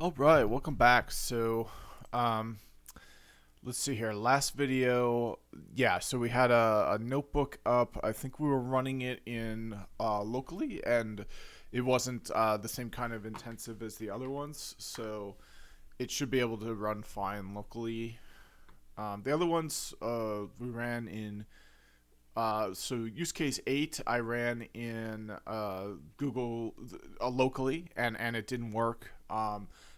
All right, welcome back. Um, let's see here. Last video, yeah. So we had a notebook up. I think we were running it in locally, and it wasn't the same kind of intensive as the other ones. So it should be able to run fine locally. The other ones we ran in. So use case 8, I ran in Google locally, and it didn't work.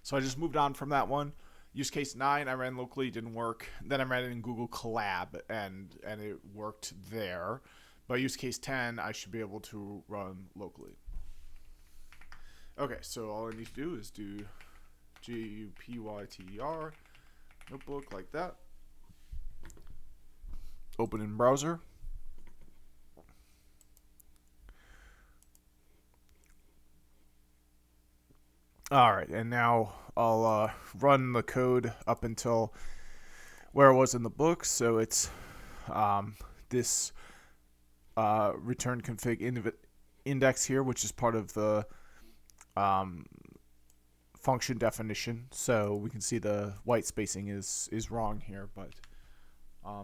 So I just moved on from that one. Use case 9, I ran locally, didn't work. Then I ran it in Google Colab, and it worked there. But use case 10, I should be able to run locally. Okay, so all I need to do is do GUPYTER notebook like that. Open in browser. All right, and now I'll run the code up until where it was in the book. So it's this return config index here, which is part of the um, function definition. So we can see the white spacing is wrong here, but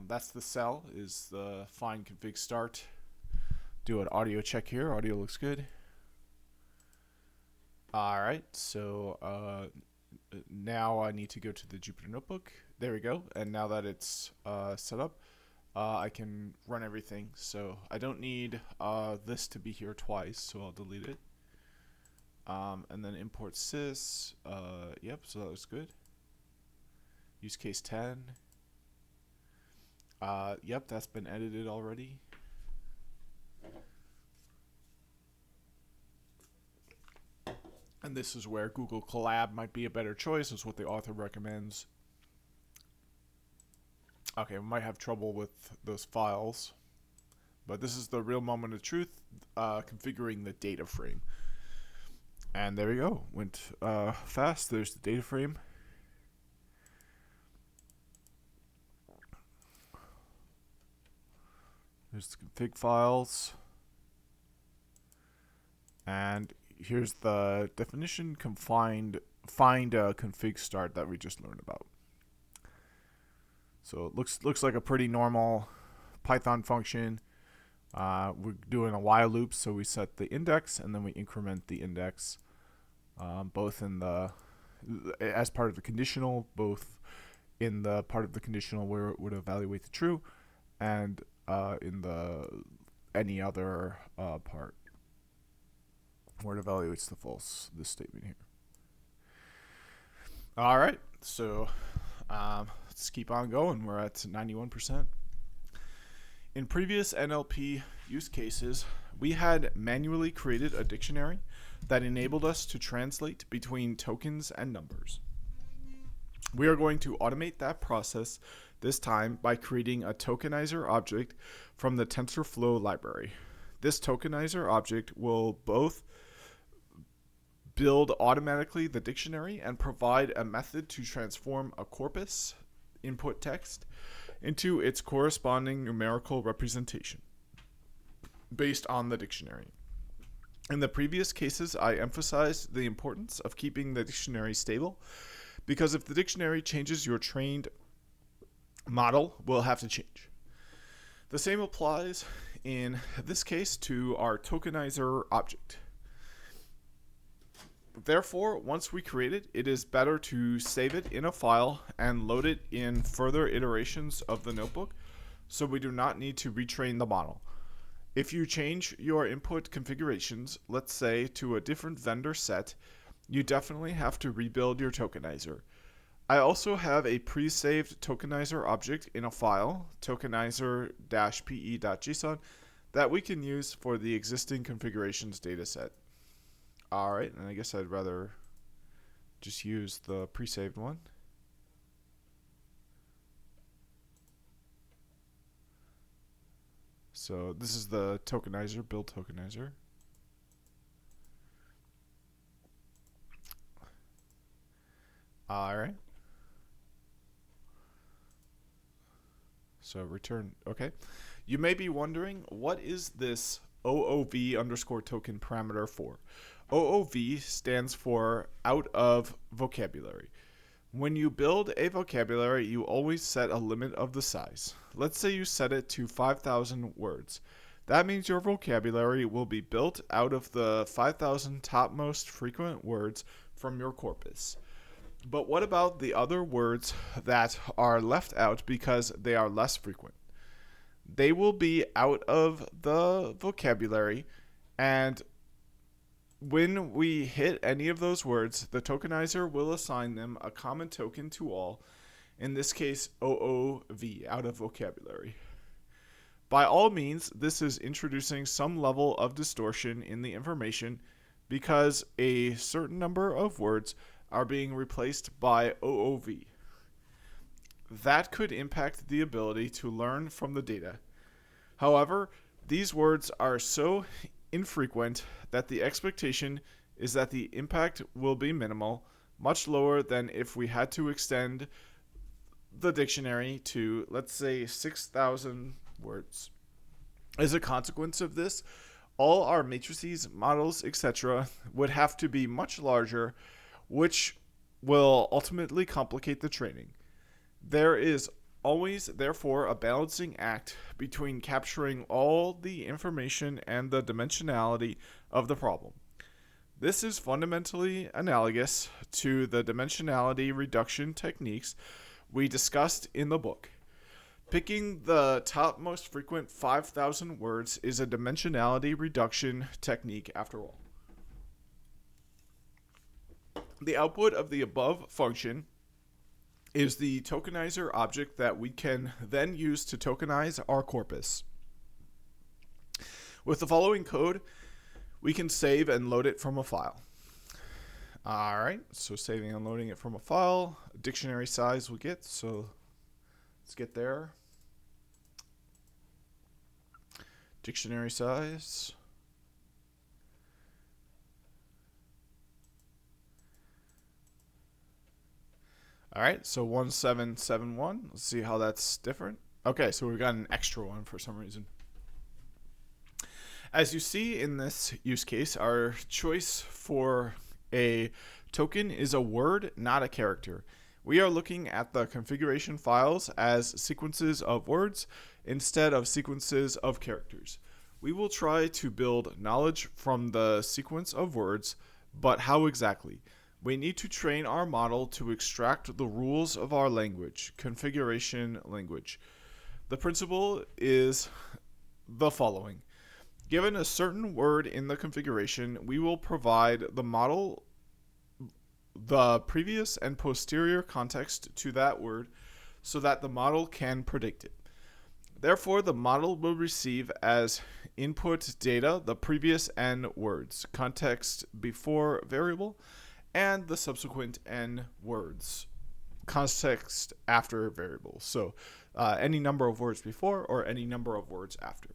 that's the cell, is the find config start. Do an audio check here. Audio looks good. All right, so now I need to go to the Jupyter Notebook. There we go. And now that it's set up, I can run everything. So I don't need this to be here twice, so I'll delete it. And then import sys. Yep, so that looks good. Use case 10. Yep, that's been edited already. And this is where Google Colab might be a better choice, is what the author recommends. Okay, we might have trouble with those files, but this is the real moment of truth, configuring the data frame. And there we go. Went fast. There's the data frame. There's the config files. And here's the definition, find config start that we just learned about. So it looks like a pretty normal Python function. We're doing a while loop, so we set the index and then we increment the index, both in the as part of the conditional, both in the part of the conditional where it would evaluate the true, and in the any other part where it evaluates the false, this statement here. All right, so let's keep on going. We're at 91%. In previous NLP use cases, we had manually created a dictionary that enabled us to translate between tokens and numbers. We are going to automate that process this time by creating a tokenizer object from the TensorFlow library. This tokenizer object will both build automatically the dictionary and provide a method to transform a corpus input text into its corresponding numerical representation based on the dictionary. In the previous cases, I emphasized the importance of keeping the dictionary stable, because if the dictionary changes, your trained model will have to change. The same applies in this case to our tokenizer object. Therefore, once we create it, it is better to save it in a file and load it in further iterations of the notebook, so we do not need to retrain the model. If you change your input configurations, let's say to a different vendor set, you definitely have to rebuild your tokenizer. I also have a pre-saved tokenizer object in a file, tokenizer-pe.json, that we can use for the existing configurations dataset. Alright, and I guess I'd rather just use the pre-saved one. So this is the tokenizer, build tokenizer. Alright. So return, okay. You may be wondering, what is this OOV underscore token parameter for? OOV stands for out of vocabulary. When you build a vocabulary, you always set a limit of the size. Let's say you set it to 5,000 words. That means your vocabulary will be built out of the 5,000 topmost frequent words from your corpus. But what about the other words that are left out because they are less frequent? They will be out of the vocabulary, and when we hit any of those words, the tokenizer will assign them a common token to all, in this case OOV, out of vocabulary. By all means, this is introducing some level of distortion in the information because a certain number of words are being replaced by OOV. That could impact the ability to learn from the data. However, these words are so infrequent that the expectation is that the impact will be minimal, much lower than if we had to extend the dictionary to, let's say, 6,000 words. As a consequence of this, all our matrices, models, etc. would have to be much larger, which will ultimately complicate the training. There is always, therefore, a balancing act between capturing all the information and the dimensionality of the problem. This is fundamentally analogous to the dimensionality reduction techniques we discussed in the book. Picking the top most frequent 5,000 words is a dimensionality reduction technique after all. The output of the above function is the tokenizer object that we can then use to tokenize our corpus. With the following code, we can save and load it from a file. Alright, so saving and loading it from a file, dictionary size we get, so let's get there. Dictionary size. Alright, so 1771. Let's see how that's different. Okay, so we've got an extra one for some reason. As you see in this use case, our choice for a token is a word, not a character. We are looking at the configuration files as sequences of words instead of sequences of characters. We will try to build knowledge from the sequence of words, but how exactly? We need to train our model to extract the rules of our language, configuration language. The principle is the following. Given a certain word in the configuration, we will provide the model the previous and posterior context to that word so that the model can predict it. Therefore, the model will receive as input data the previous n words, context before variable, and the subsequent n words, context after variable. So any number of words before or any number of words after.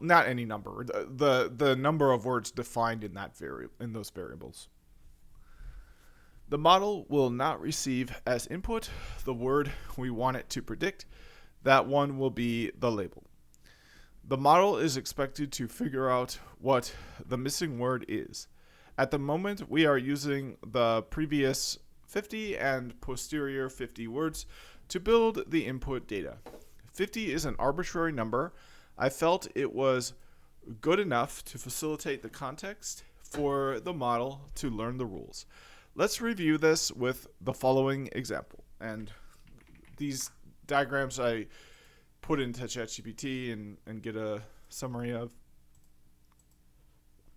Not any number, the number of words defined in that in those variables. The model will not receive as input the word we want it to predict. That one will be the label. The model is expected to figure out what the missing word is. At the moment, we are using the previous 50 and posterior 50 words to build the input data. 50 is an arbitrary number. I felt it was good enough to facilitate the context for the model to learn the rules. Let's review this with the following example. And these diagrams I put into ChatGPT and get a summary of.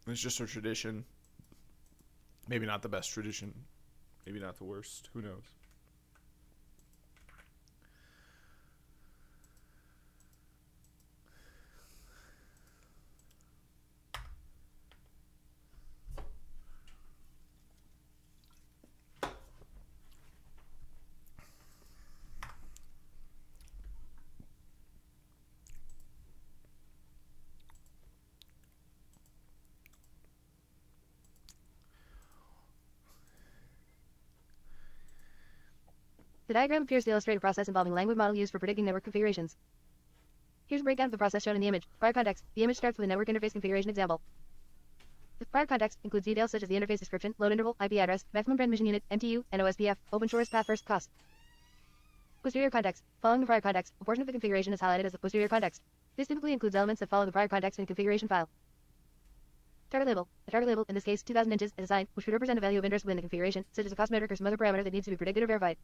It's just a tradition. Maybe not the best tradition. Maybe not the worst. Who knows? The diagram appears to illustrate a process involving a language model used for predicting network configurations. Here's a breakdown of the process shown in the image. Prior context. The image starts with a network interface configuration example. The prior context includes details such as the interface description, load interval, IP address, maximum transmission unit, MTU, and OSPF, open source, path first, cost. Posterior context. Following the prior context, a portion of the configuration is highlighted as the posterior context. This typically includes elements that follow the prior context in a configuration file. Target label. A target label, in this case 2000 inches, is assigned, which could represent a value of interest within the configuration, such as a cost metric or some other parameter that needs to be predicted or verified.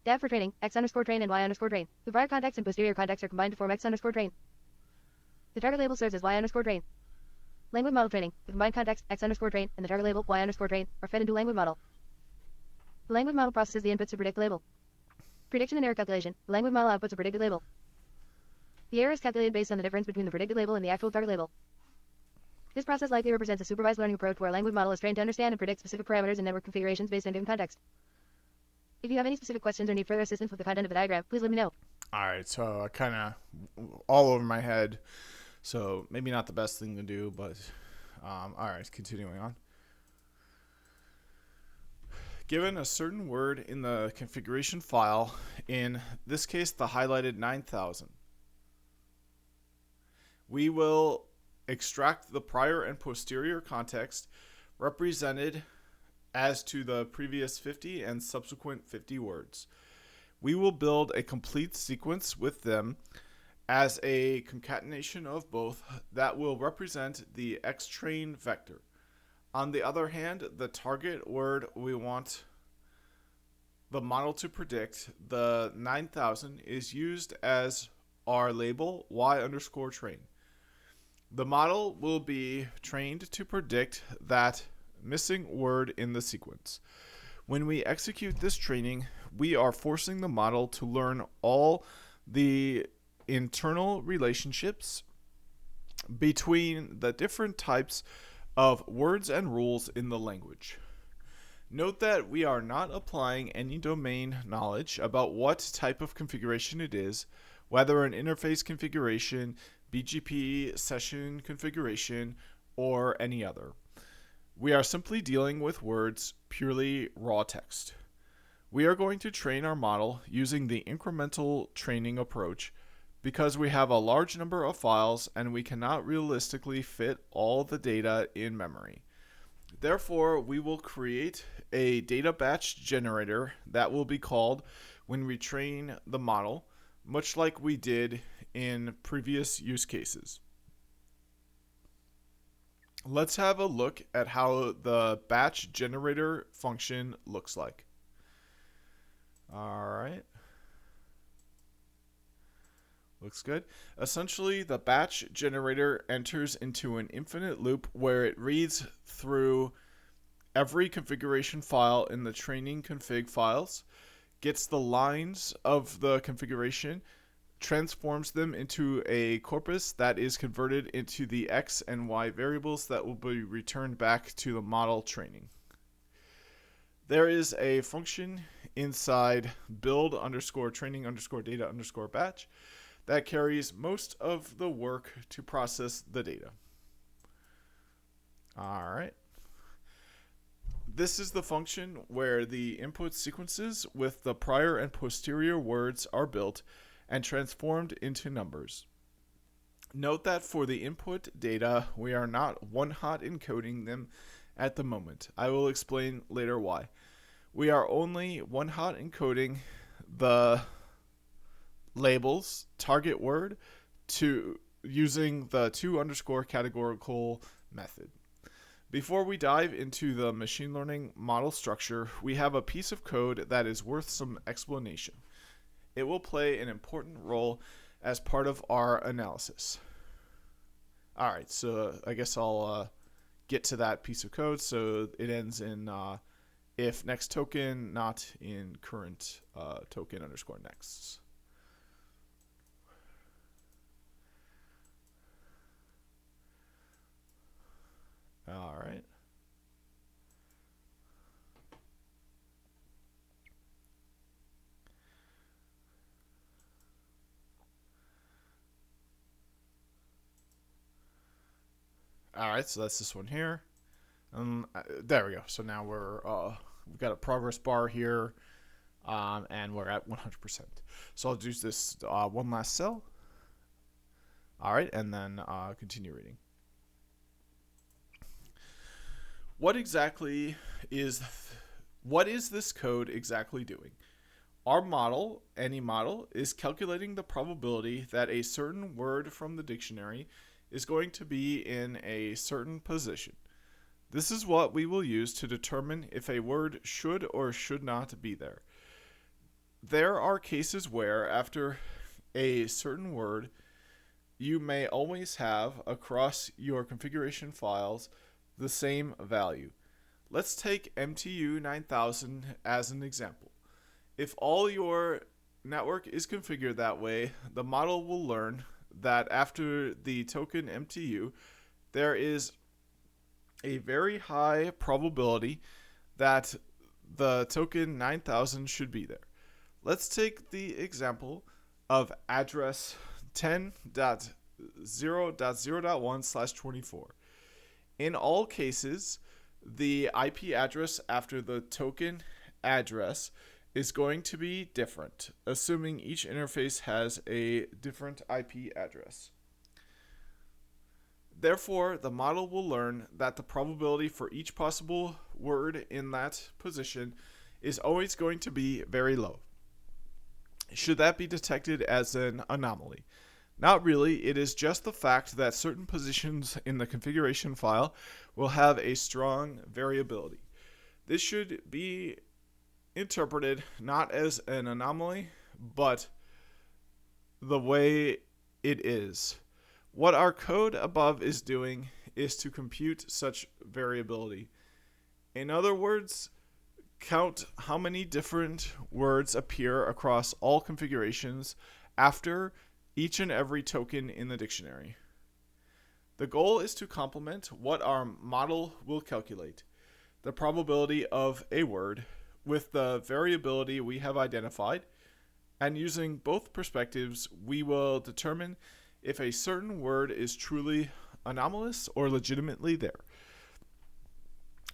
DAV for training, X_train and Y_train. The prior context and posterior context are combined to form X_train. The target label serves as Y_train. Language model training. The combined context, X_train, and the target label, Y_train, are fed into language model. The language model processes the inputs to predict the label. Prediction and error calculation. The language model outputs a predicted label. The error is calculated based on the difference between the predicted label and the actual target label. This process likely represents a supervised learning approach where a language model is trained to understand and predict specific parameters and network configurations based on given context. If you have any specific questions or need further assistance with the content of the diagram, please let me know. Alright, so I kind of all over my head, so maybe not the best thing to do, but alright, continuing on. Given a certain word in the configuration file, in this case the highlighted 9000, we will extract the prior and posterior context represented as to the previous 50 and subsequent 50 words. We will build a complete sequence with them as a concatenation of both that will represent the X-train vector. On the other hand, the target word we want the model to predict, the 9000, is used as our label Y_train. The model will be trained to predict that missing word in the sequence. When we execute this training, we are forcing the model to learn all the internal relationships between the different types of words and rules in the language. Note that we are not applying any domain knowledge about what type of configuration it is, whether an interface configuration, BGP session configuration, or any other. We are simply dealing with words, purely raw text. We are going to train our model using the incremental training approach because we have a large number of files and we cannot realistically fit all the data in memory. Therefore, we will create a data batch generator that will be called when we train the model, much like we did in previous use cases. Let's have a look at how the batch generator function looks like. Alright. Looks good. Essentially, the batch generator enters into an infinite loop where it reads through every configuration file in the training config files, gets the lines of the configuration, transforms them into a corpus that is converted into the X and Y variables that will be returned back to the model training. There is a function inside build_training_data_batch that carries most of the work to process the data. Alright. This is the function where the input sequences with the prior and posterior words are built and transformed into numbers. Note that for the input data, we are not one-hot encoding them at the moment. I will explain later why. We are only one-hot encoding the labels target word to using the to_categorical method. Before we dive into the machine learning model structure, we have a piece of code that is worth some explanation. It will play an important role as part of our analysis. Alright, so I guess I'll get to that piece of code. So it ends in if next token, not in current token_next. Alright. Alright, so that's this one here. There we go. So now we've got a progress bar here, and we're at 100%. So I'll do this one last cell, All right, and then continue reading. What is this code exactly doing? Our model, any model, is calculating the probability that a certain word from the dictionary is going to be in a certain position. This is what we will use to determine if a word should or should not be there. There are cases where, after a certain word, you may always have, across your configuration files, the same value. Let's take MTU 9000 as an example. If all your network is configured that way, the model will learn that after the token MTU, there is a very high probability that the token 9000 should be there. Let's take the example of address 10.0.0.1/24. In all cases, the IP address after the token address is going to be different, assuming each interface has a different IP address. Therefore, the model will learn that the probability for each possible word in that position is always going to be very low. Should that be detected as an anomaly? Not really, it is just the fact that certain positions in the configuration file will have a strong variability. This should be interpreted not as an anomaly, but the way it is. What our code above is doing is to compute such variability. In other words, count how many different words appear across all configurations after each and every token in the dictionary. The goal is to complement what our model will calculate, the probability of a word, with the variability we have identified, and using both perspectives, we will determine if a certain word is truly anomalous or legitimately there.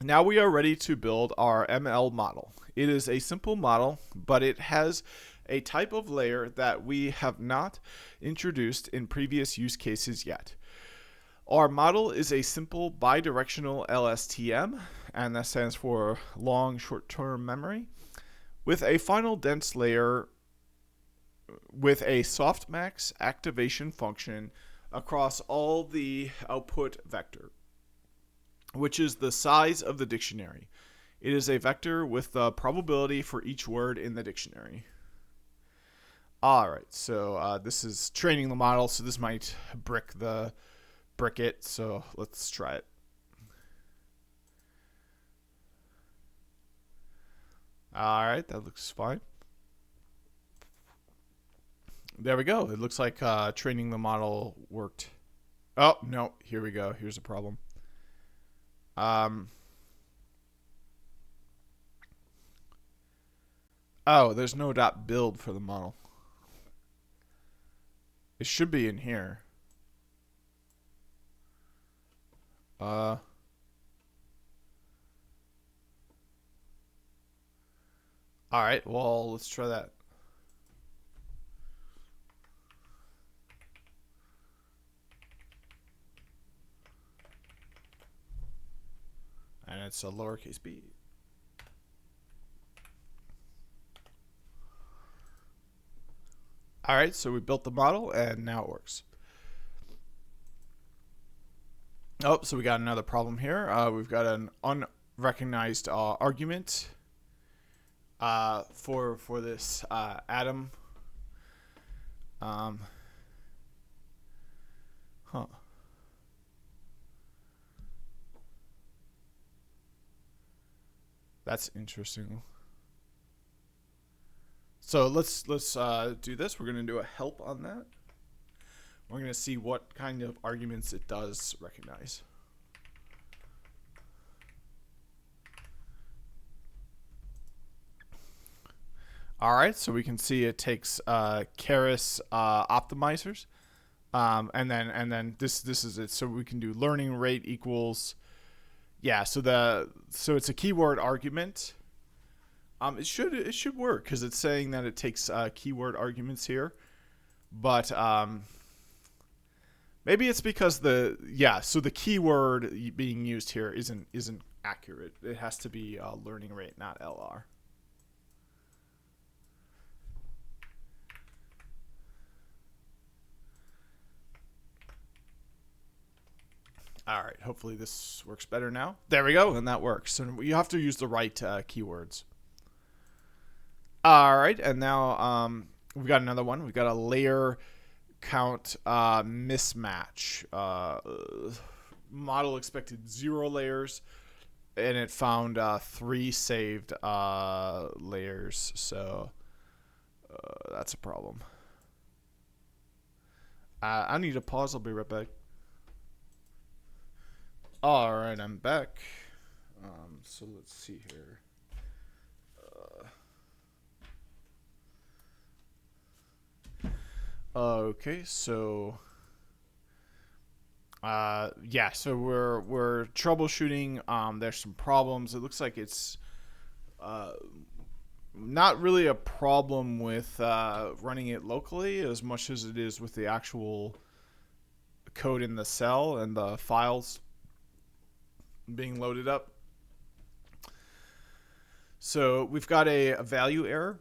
Now we are ready to build our ML model. It is a simple model, but it has a type of layer that we have not introduced in previous use cases yet. Our model is a simple bidirectional LSTM, and that stands for long short-term memory, with a final dense layer with a softmax activation function across all the output vector, which is the size of the dictionary. It is a vector with the probability for each word in the dictionary. Alright, so this is training the model, so this might brick it, so let's try it. Alright, that looks fine. There we go. It looks like training the model worked. Oh, no, here we go. Here's a problem. Oh, there's no .build for the model. It should be in here. Alright, well, let's try that. And it's a lowercase b. Alright, so we built the model, and now it works. Oh, so we got another problem here. We've got an unrecognized argument for this atom. That's interesting. So let's do this. We're going to do a help on that. We're going to see what kind of arguments it does recognize. All right, so we can see it takes Keras optimizers, and then this is it. So we can do learning rate equals, yeah. So it's a keyword argument. It should work because it's saying that it takes keyword arguments here, but Maybe it's because so the keyword being used here isn't accurate. It has to be learning rate, not LR. All right, hopefully this works better now. There we go, and that works. So you have to use the right keywords. All right, and now we've got another one. We've got a layer count mismatch. Model expected 0 layers, and it found 3 saved layers. So that's a problem. I need to pause. I'll be right back. All right, I'm back. So let's see here. Okay, so so we're troubleshooting. There's some problems. It looks like it's not really a problem with running it locally as much as it is with the actual code in the cell and the files being loaded up. So we've got a value error.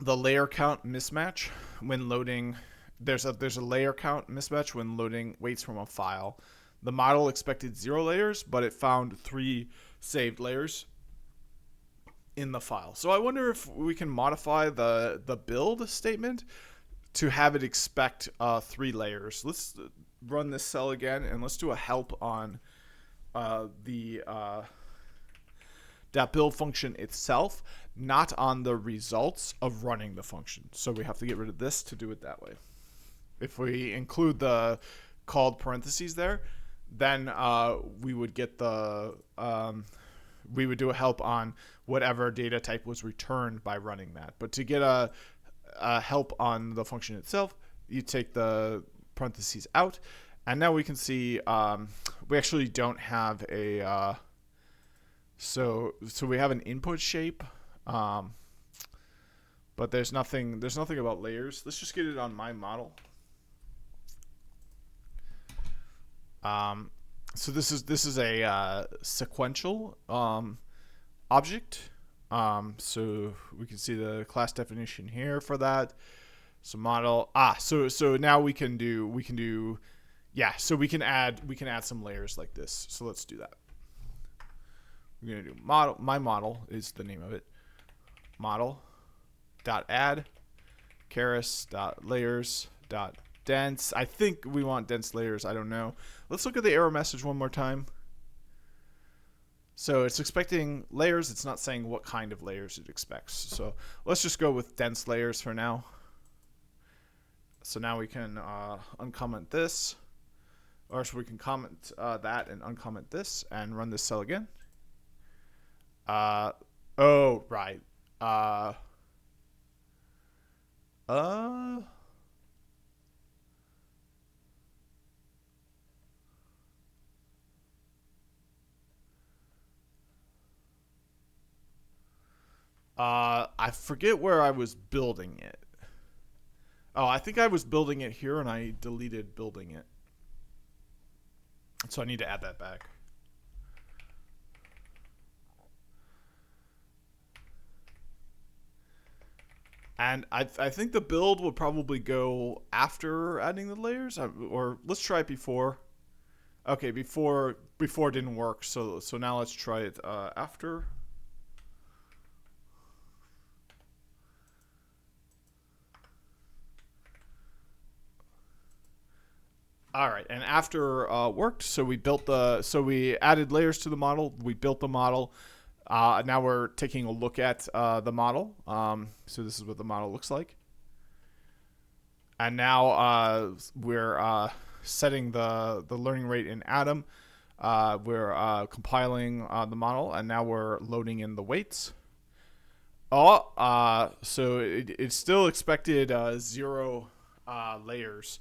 The layer count mismatch when loading. There's a layer count mismatch when loading weights from a file. The model expected 0 layers, but it found 3 saved layers in the file. So I wonder if we can modify the build statement to have it expect 3 layers. Let's run this cell again, and let's do a help on that build function itself, not on the results of running the function. So we have to get rid of this to do it that way. If we include the called parentheses there, then we would get we would do a help on whatever data type was returned by running that. But to get a help on the function itself, you take the parentheses out, and now we can see we actually don't have a so we have an input shape, but there's nothing about layers. Let's just get it on my model. So this is a sequential object. So we can see the class definition here for that. So model. So now we can do so we can add some layers like this. So let's do that. We're gonna do model. My model is the name of it. Model dot add keras dot layers dot dense. I think we want dense layers. I don't know. Let's look at the error message one more time. So it's expecting layers. It's not saying what kind of layers it expects. So let's just go with dense layers for now. So now we can uncomment this, or so we can comment that and uncomment this and run this cell again. Oh, right. I forget where I was building it. Oh, I think I was building it here and I deleted building it. So I need to add that back. And I think the build would probably go after adding the layers, or let's try it before. Okay, before didn't work, so now let's try it after. All right, and after worked, so we added layers to the model. We built the model. Now we're taking a look at the model. So this is what the model looks like. And now we're setting the learning rate in Atom. We're compiling the model, and now we're loading in the weights. So it still expected 0 layers.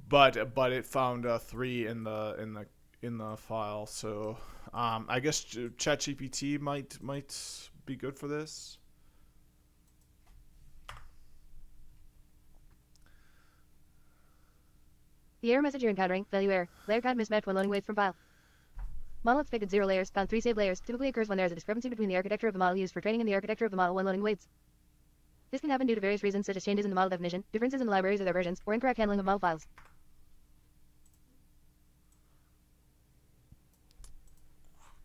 But it found 3 in the file. So I guess ChatGPT might be good for this. The error message you're encountering, value error, layer count mismatch when loading weights from file. Model expected 0 layers, found 3 saved layers, typically occurs when there is a discrepancy between the architecture of the model used for training and the architecture of the model when loading weights. This can happen due to various reasons such as changes in the model definition, differences in the libraries or their versions, or incorrect handling of model files.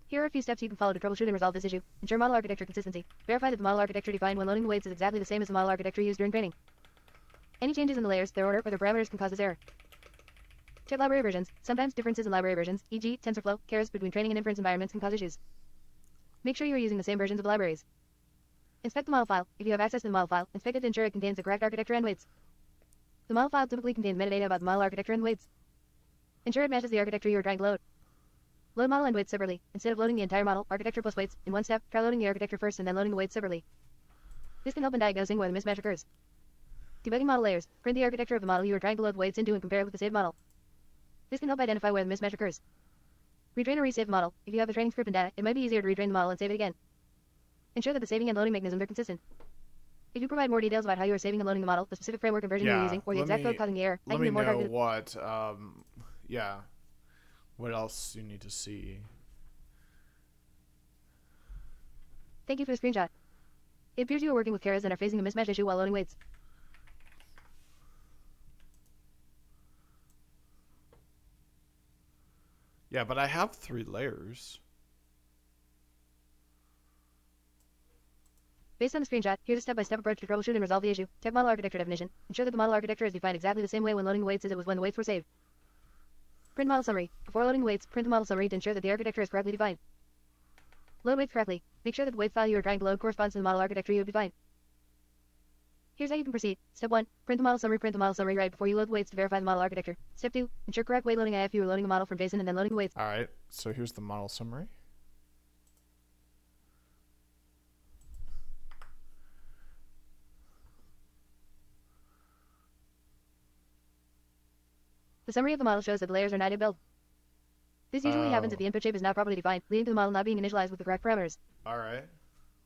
Here are a few steps you can follow to troubleshoot and resolve this issue. Ensure model architecture consistency. Verify that the model architecture defined when loading the weights is exactly the same as the model architecture used during training. Any changes in the layers, their order, or their parameters can cause this error. Check library versions. Sometimes differences in library versions, e.g., TensorFlow, Keras, between training and inference environments can cause issues. Make sure you are using the same versions of libraries. Inspect the model file. If you have access to the model file, inspect it to ensure it contains the correct architecture and weights. The model file typically contains metadata about the model architecture and weights. Ensure it matches the architecture you are trying to load. Load model and weights separately. Instead of loading the entire model, architecture plus weights, in one step, try loading the architecture first and then loading the weights separately. This can help in diagnosing where the mismatch occurs. Debugging model layers. Print the architecture of the model you are trying to load weights into and compare it with the saved model. This can help identify where the mismatch occurs. Retrain or resave the model. If you have the training script and data, it might be easier to retrain the model and save it again. Ensure that the saving and loading mechanisms are consistent. If you provide more details about how you are saving and loading the model, the specific framework and version you are using, or the exact code causing the error, I can be more targeted. What else you need to see. Thank you for the screenshot. It appears you are working with Keras and are facing a mismatch issue while loading weights. Yeah, but I have 3 layers. Based on the screenshot, here's a step-by-step approach to troubleshoot and resolve the issue. Check model architecture definition. Ensure that the model architecture is defined exactly the same way when loading the weights as it was when the weights were saved. Print model summary. Before loading the weights, print the model summary to ensure that the architecture is correctly defined. Load weights correctly. Make sure that the weights file you are trying to load corresponds to the model architecture you have defined. Here's how you can proceed. Step 1. Print the model summary right before you load the weights to verify the model architecture. Step 2. Ensure correct weight loading if you are loading a model from JSON and then loading the weights. Alright, so here's the model summary. The summary of the model shows that the layers are not in build. This usually happens if the input shape is not properly defined, leading to the model not being initialized with the correct parameters. Alright.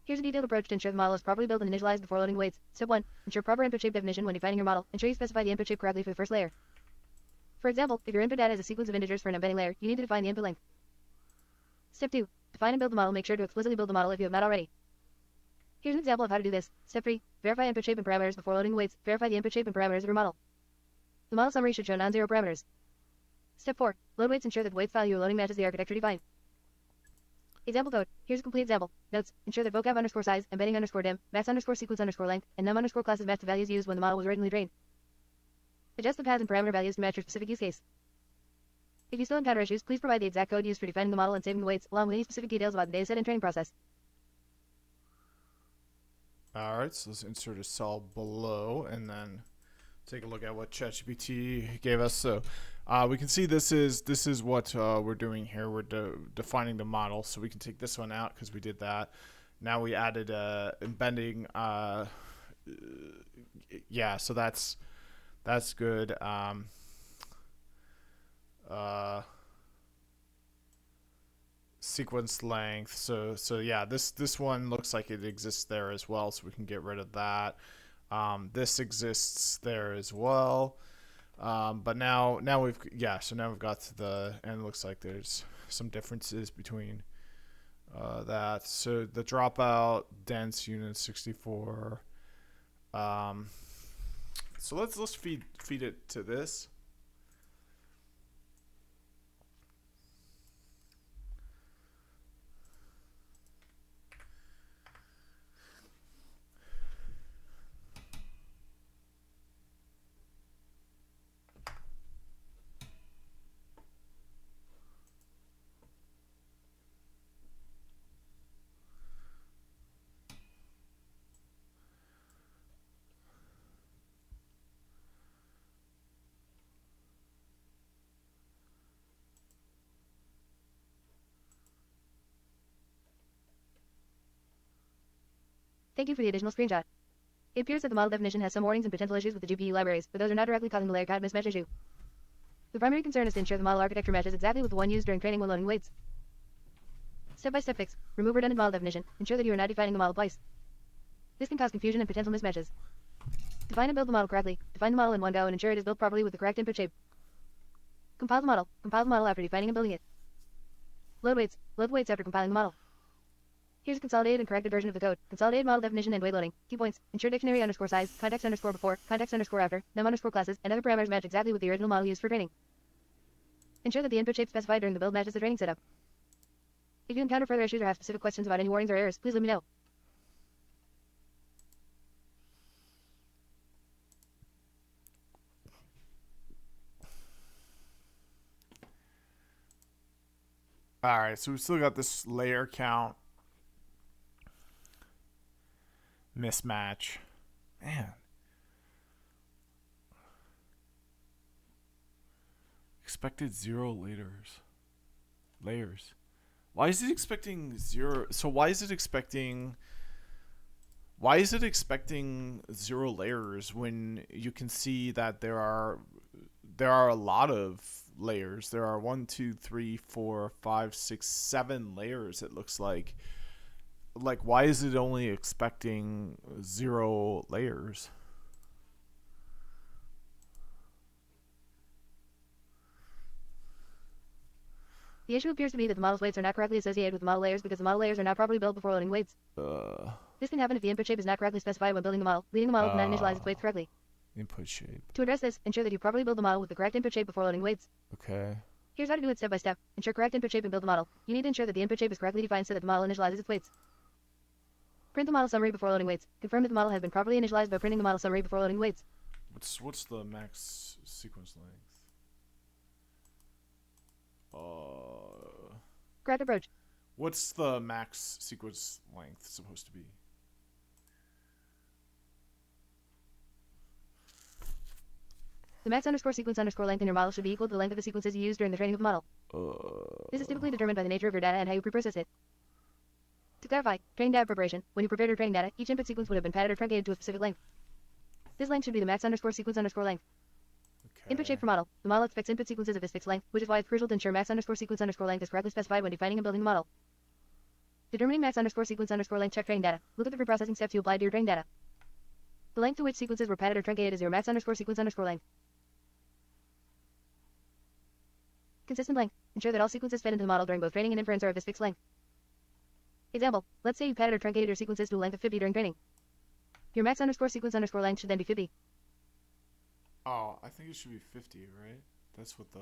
Here's a detailed approach to ensure the model is properly built and initialized before loading weights. Step 1. Ensure proper input shape definition when defining your model. Ensure you specify the input shape correctly for the first layer. For example, if your input data is a sequence of integers for an embedding layer, you need to define the input length. Step 2. Define and build the model. Make sure to explicitly build the model if you have not already. Here's an example of how to do this. Step 3. Verify input shape and parameters before loading the weights. Verify the input shape and parameters of your model. The model summary should show non-zero parameters. Step 4. Load weights. Ensure that the weights file you are loading matches the architecture defined. Example code. Here's a complete example. Notes. Ensure that vocab underscore size, embedding underscore dim, max underscore sequence underscore length, and num underscore classes match the values used when the model was originally trained. Adjust the paths and parameter values to match your specific use case. If you still encounter issues, please provide the exact code used for defining the model and saving the weights, along with any specific details about the dataset and training process. Alright, so let's insert a cell below and then take a look at what ChatGPT gave us. So we can see this is what we're doing here. We're defining the model, so we can take this one out because we did that. Now we added embedding. Yeah, so that's good. Sequence length. So yeah, this one looks like it exists there as well, so we can get rid of that. This exists there as well. But now we've got to the, and it looks like there's some differences between that. So the dropout dense unit 64. So let's feed it to this. Thank you for the additional screenshot. It appears that the model definition has some warnings and potential issues with the GPU libraries, but those are not directly causing the layer count mismatch issue. The primary concern is to ensure the model architecture matches exactly with the one used during training when loading weights. Step-by-step fix. Remove redundant model definition. Ensure that you are not defining the model twice. This can cause confusion and potential mismatches. Define and build the model correctly. Define the model in one go and ensure it is built properly with the correct input shape. Compile the model. Compile the model after defining and building it. Load weights. Load weights after compiling the model. Here's a consolidated and corrected version of the code. Consolidated model definition and weight loading. Key points. Ensure dictionary underscore size, context underscore before, context underscore after, num underscore classes, and other parameters match exactly with the original model used for training. Ensure that the input shape specified during the build matches the training setup. If you encounter further issues or have specific questions about any warnings or errors, please let me know. Alright, so we still got this layer count mismatch. Man. Expected 0 layers. Why is it expecting 0? So why is it expecting 0 layers when you can see that there are a lot of layers? There are 1, 2, 3, 4, 5, 6, 7 layers, it looks like. Like, why is it only expecting 0 layers? The issue appears to be that the model's weights are not correctly associated with the model layers because the model layers are not properly built before loading weights. This can happen if the input shape is not correctly specified when building the model, leading the model to not initialize its weights correctly. Input shape. To address this, ensure that you properly build the model with the correct input shape before loading weights. Okay. Here's how to do it step by step. Ensure correct input shape and build the model. You need to ensure that the input shape is correctly defined so that the model initializes its weights. Print the model summary before loading weights. Confirm that the model has been properly initialized by printing the model summary before loading weights. What's the max sequence length? Correct approach. What's the max sequence length supposed to be? The max underscore sequence underscore length in your model should be equal to the length of the sequences you use during the training of the model. This is typically determined by the nature of your data and how you preprocess it. To clarify, training data preparation, when you prepared your training data, each input sequence would have been padded or truncated to a specific length. This length should be the max underscore sequence underscore length. Okay. Input shape for model. The model expects input sequences of this fixed length, which is why it's crucial to ensure max underscore sequence underscore length is correctly specified when defining and building the model. Determining max underscore sequence underscore length check training data. Look at the preprocessing steps you applied to your training data. The length to which sequences were padded or truncated is your max underscore sequence underscore length. Consistent length. Ensure that all sequences fed into the model during both training and inference are of this fixed length. Example. Let's say you padded or truncated your sequences to a length of 50 during training. Your max underscore sequence underscore length should then be 50. Oh, I think it should be 50, right? That's what the...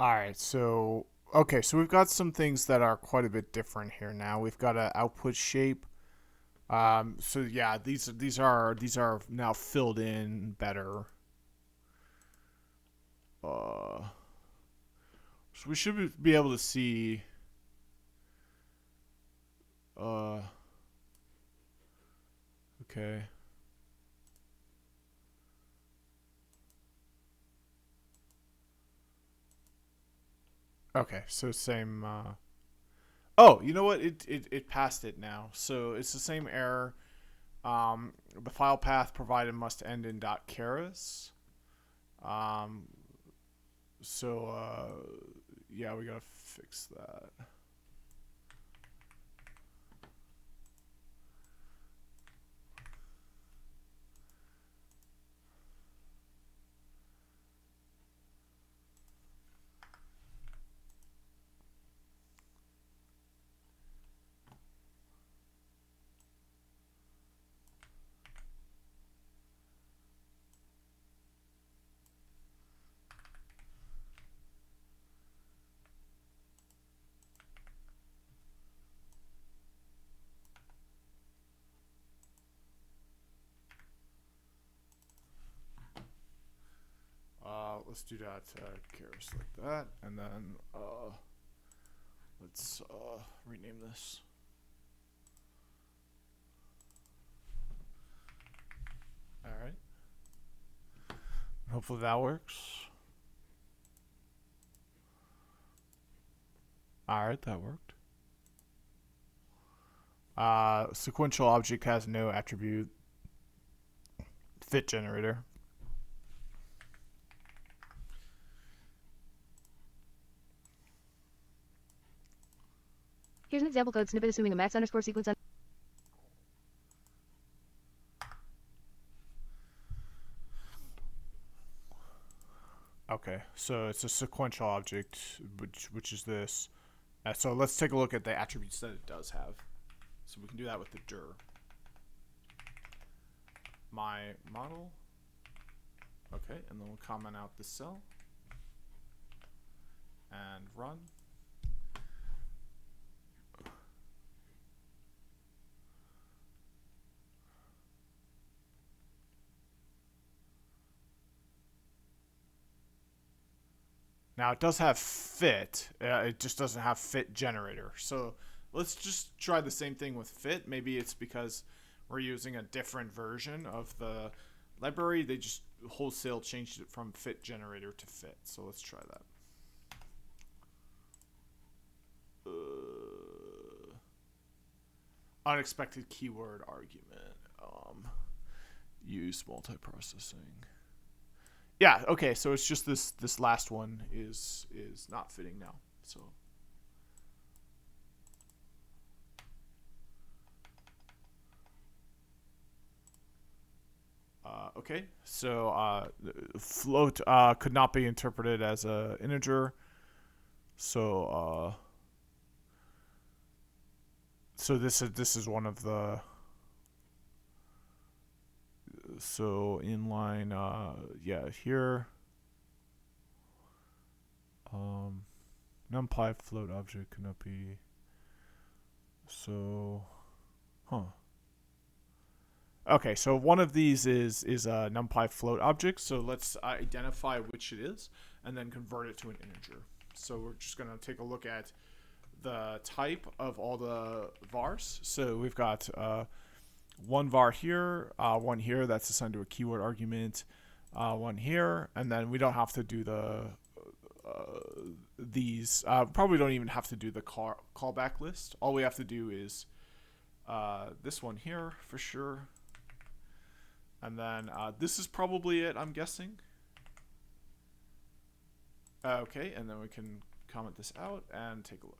Alright, so... Okay, so we've got some things that are quite a bit different here now. We've got an output shape. So yeah, these are now filled in better. So we should be able to see... Okay. Okay, so same... Oh, you know what? It passed it now. So it's the same error. The file path provided must end in .keras. Yeah, we gotta fix that. let's do that. Keras like that, and then let's rename this. All right. Hopefully that works. All right, that worked. Sequential object has no attribute. Fit generator. Here's an example code snippet assuming a max underscore sequence. Okay, so it's a sequential object, which is this. So let's take a look at the attributes that it does have. So we can do that with the dir. My model. Okay, and then we'll comment out this cell and run. Now it does have fit, it just doesn't have fit generator. So let's just try the same thing with fit. Maybe it's because we're using a different version of the library. They just wholesale changed it from fit generator to fit. So let's try that. Unexpected keyword argument. Use multiprocessing. Yeah, okay, so it's just this last one is not fitting now. So okay, so float could not be interpreted as a integer. So so this is one of the, so inline yeah, here numpy float object cannot be, so okay, so one of these is a numpy float object. So let's identify which it is and then convert it to an integer. So we're just going to take a look at the type of all the vars. So we've got one var here, one here that's assigned to a keyword argument, one here, and then we don't have to do the these. Probably don't even have to do the callback list. All we have to do is this one here for sure. And then this is probably it, I'm guessing. Okay, and then we can comment this out and take a look.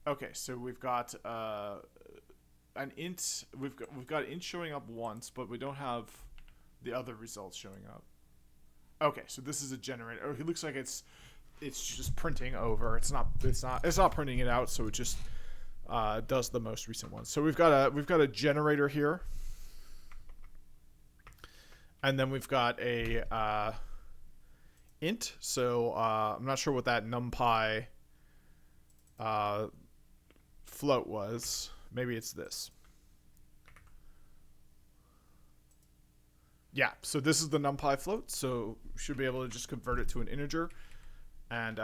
Okay, so we've got an int. We've got int showing up once, but we don't have the other results showing up. Okay, so this is a generator. It looks like it's just printing over. It's not printing it out, so it just does the most recent one. So we've got a generator here. And then we've got a int. So I'm not sure what that numpy float was. Maybe it's this. Yeah, so this is the numpy float. So we should be able to just convert it to an integer. And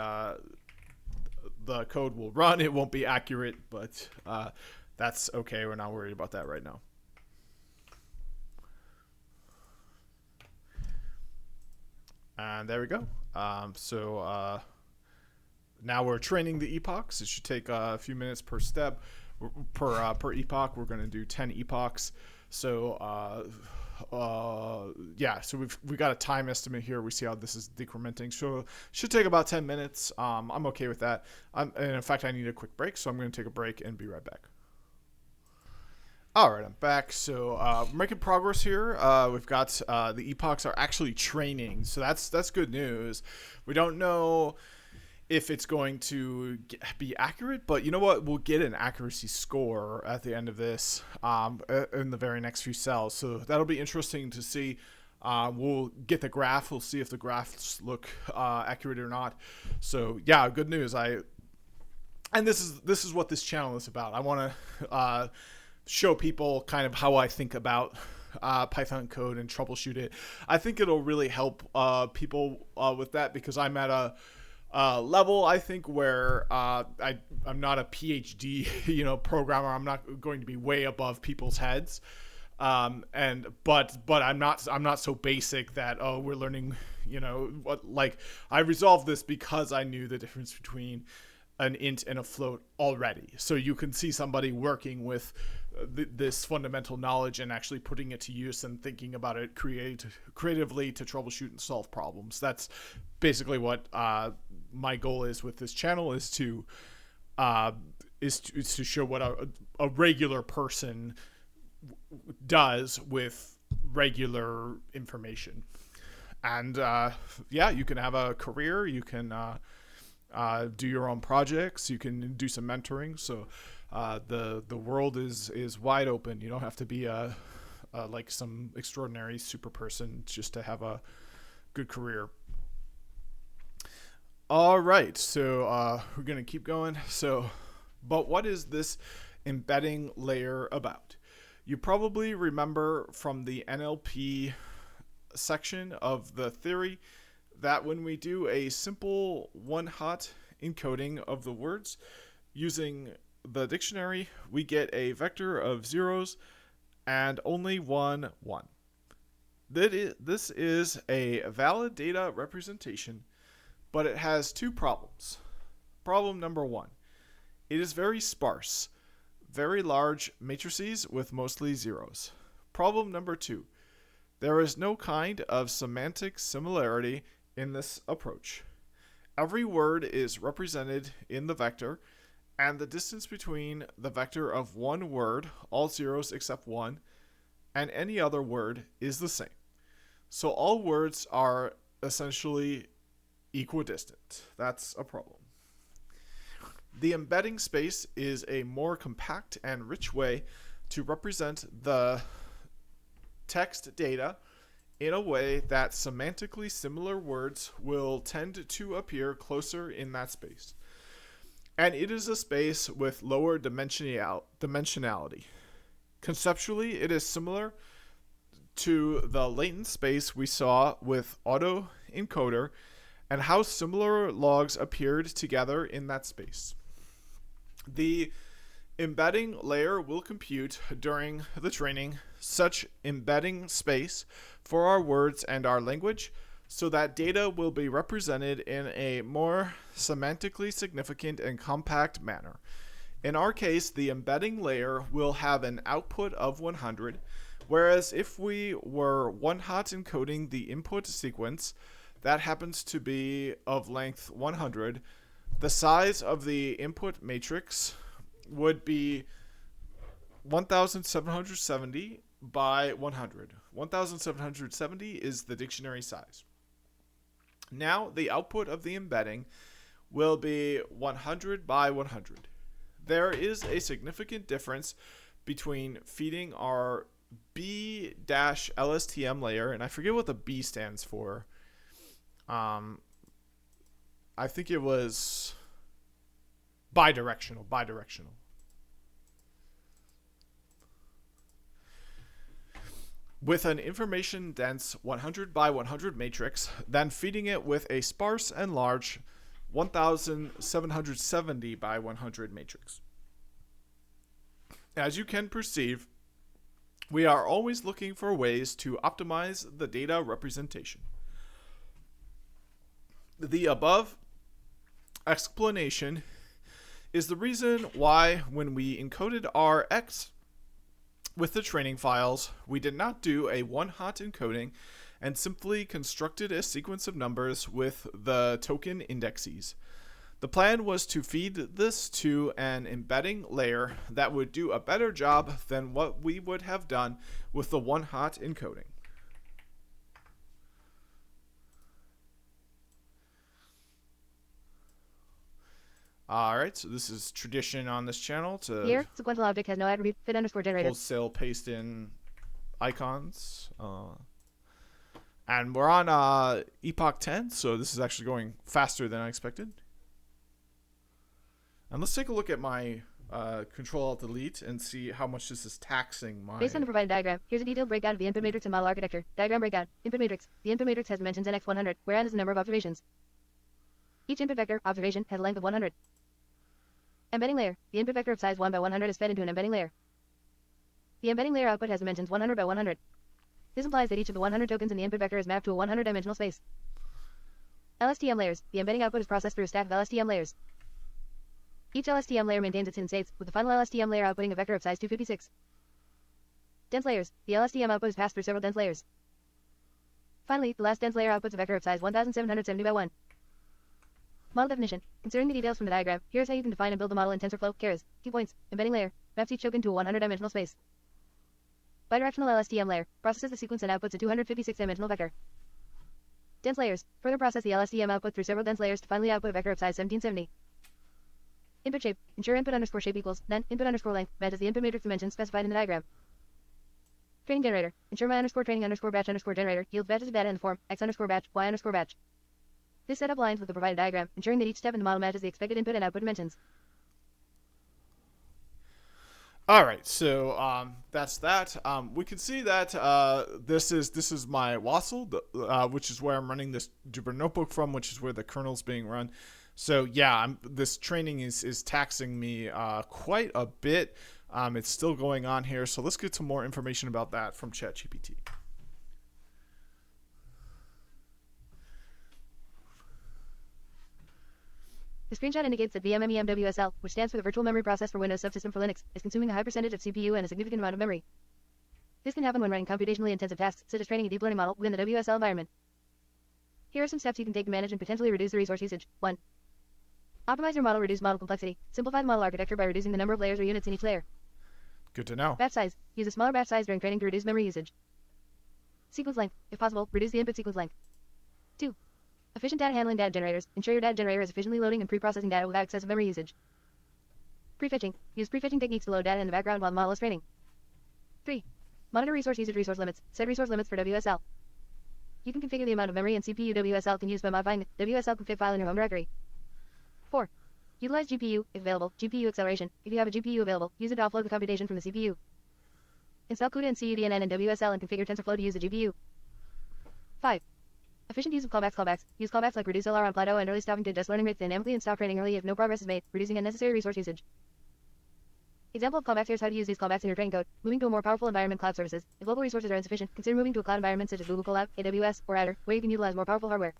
the code will run. It won't be accurate, but that's okay. We're not worried about that right now. And there we go. So now we're training the epochs. It should take a few minutes per step, per epoch. We're going to do 10 epochs. So yeah, so we got a time estimate here. We see how this is decrementing. So it should take about 10 minutes. I'm okay with that. And in fact, I need a quick break, so I'm going to take a break and be right back. All right, I'm back. So we're making progress here. We've got the epochs are actually training, so that's good news. We don't know if it's going to be accurate, but you know what? We'll get an accuracy score at the end of this in the very next few cells. So that'll be interesting to see. We'll get the graph. We'll see if the graphs look accurate or not. So yeah, good news. And this is what this channel is about. I want to show people kind of how I think about Python code and troubleshoot it. I think it'll really help people with that, because I'm at a level, I think, where I'm not a PhD programmer. I'm not going to be way above people's heads. But I'm not so basic that, oh, we're learning, like, I resolved this because I knew the difference between an int and a float already. So you can see somebody working with this fundamental knowledge and actually putting it to use and thinking about it creatively to troubleshoot and solve problems. That's basically what my goal is with this channel, is to show what a regular person does with regular information. And you can have a career, you can do your own projects, you can do some mentoring. So the world is wide open. You don't have to be like some extraordinary super person just to have a good career. All right, so we're gonna keep going. But what is this embedding layer about? You probably remember from the NLP section of the theory that when we do a simple one-hot encoding of the words using the dictionary, we get a vector of zeros and only 1, 1. This is a valid data representation, but it has two problems. Problem number 1, it is very sparse. Very large matrices with mostly zeros. Problem number 2, there is no kind of semantic similarity in this approach. Every word is represented in the vector, and the distance between the vector of one word, all zeros except 1, and any other word is the same. So all words are essentially equidistant. That's a problem. The embedding space is a more compact and rich way to represent the text data in a way that semantically similar words will tend to appear closer in that space. And it is a space with lower dimensionality. Conceptually, it is similar to the latent space we saw with autoencoder and how similar logs appeared together in that space. The embedding layer will compute during the training such embedding space for our words and our language so that data will be represented in a more semantically significant and compact manner. In our case, the embedding layer will have an output of 100, whereas if we were one-hot encoding the input sequence, that happens to be of length 100, the size of the input matrix would be 1770 by 100. 1770 is the dictionary size. Now the output of the embedding will be 100 by 100. There is a significant difference between feeding our B-LSTM layer, and I forget what the B stands for. I think it was bidirectional. With an information-dense 100 by 100 matrix, then feeding it with a sparse and large 1770 by 100 matrix. As you can perceive, we are always looking for ways to optimize the data representation. The above explanation is the reason why when we encoded our X with the training files, we did not do a one-hot encoding and simply constructed a sequence of numbers with the token indexes. The plan was to feed this to an embedding layer that would do a better job than what we would have done with the one-hot encoding. Alright, so this is tradition on this channel to Here, sequential object has no attribute, fit underscore generated. wholesale paste in icons. And we're on Epoch 10, so this is actually going faster than I expected. And let's take a look at my Control-Alt-Delete and see how much this is taxing my... Based on the provided diagram, here's a detailed breakdown of the input matrix and model architecture. Diagram breakdown. Input matrix. The input matrix has dimensions nx100, where n is the number of observations. Each input vector, observation, has a length of 100. Embedding layer. The input vector of size 1 by 100 is fed into an embedding layer. The embedding layer output has dimensions 100 by 100. This implies that each of the 100 tokens in the input vector is mapped to a 100-dimensional space. LSTM layers. The embedding output is processed through a stack of LSTM layers. Each LSTM layer maintains its hidden states, with the final LSTM layer outputting a vector of size 256. Dense layers. The LSTM output is passed through several dense layers. Finally, the last dense layer outputs a vector of size 1770 by 1. Model definition. Considering the details from the diagram, here's how you can define and build the model in TensorFlow. Keras. Key points. Embedding layer. Maps each token to a 100-dimensional space. Bidirectional LSTM layer. Processes the sequence and outputs a 256-dimensional vector. Dense layers. Further process the LSTM output through several dense layers to finally output a vector of size 1770. Input shape. Ensure input underscore shape equals then input underscore length matches the input matrix dimensions specified in the diagram. Training generator. Ensure my underscore training underscore batch underscore generator yields batches of data in the form x underscore batch y underscore batch. This setup aligns with the provided diagram, ensuring that each step in the model matches the expected input and output dimensions. All right, so that's that. We can see that this is my WASL, which is where I'm running this Jupyter Notebook from, which is where the kernel's being run. So yeah, this training is taxing me quite a bit. It's still going on here, so let's get some more information about that from ChatGPT. The screenshot indicates that VMMEMWSL, which stands for the Virtual Memory Process for Windows Subsystem for Linux, is consuming a high percentage of CPU and a significant amount of memory. This can happen when running computationally intensive tasks, such as training a deep learning model within the WSL environment. Here are some steps you can take to manage and potentially reduce the resource usage. 1. Optimize your model, reduce model complexity. Simplify the model architecture by reducing the number of layers or units in each layer. Good to know. Batch size. Use a smaller batch size during training to reduce memory usage. Sequence length. If possible, reduce the input sequence length. 2. Efficient data handling data generators. Ensure your data generator is efficiently loading and pre-processing data without excessive memory usage. Prefetching. Use prefetching techniques to load data in the background while the model is training. 3. Monitor resource usage resource limits. Set resource limits for WSL. You can configure the amount of memory and CPU WSL can use by modifying the WSL config file in your home directory. 4. Utilize GPU, if available, GPU acceleration. If you have a GPU available, use it to offload the computation from the CPU. Install CUDA and CUDNN in WSL and configure TensorFlow to use the GPU. 5. Efficient use of callbacks. Use callbacks like reduce LR on Plateau and early stopping to adjust learning rates dynamically and stop training early if no progress is made, reducing unnecessary resource usage. Example of callbacks. Here's how to use these callbacks in your training code. Moving to a more powerful environment, cloud services. If local resources are insufficient, consider moving to a cloud environment such as Google Colab, AWS, or Azure, where you can utilize more powerful hardware.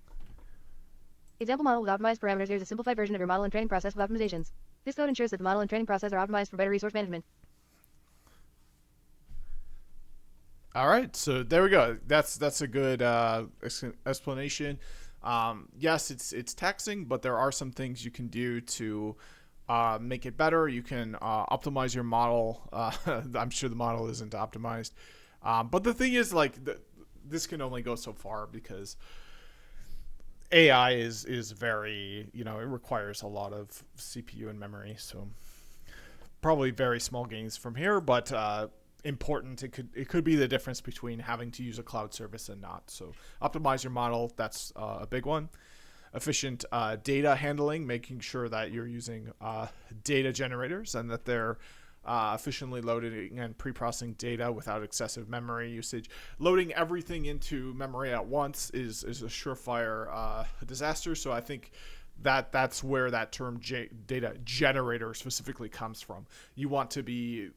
Example model with optimized parameters. Here's a simplified version of your model and training process with optimizations. This code ensures that the model and training process are optimized for better resource management. All right, so there we go. That's a good explanation. Yes, it's taxing, but there are some things you can do to make it better. You can optimize your model. I'm sure the model isn't optimized, but the thing is, like, this can only go so far because AI is very, it requires a lot of CPU and memory. So probably very small gains from here, but important. It could be the difference between having to use a cloud service and not. So optimize your model. That's a big one. Efficient data handling, making sure that you're using data generators and that they're efficiently loading and pre-processing data without excessive memory usage. Loading everything into memory at once is a surefire disaster. So I think that's where that term data generator specifically comes from. You want to be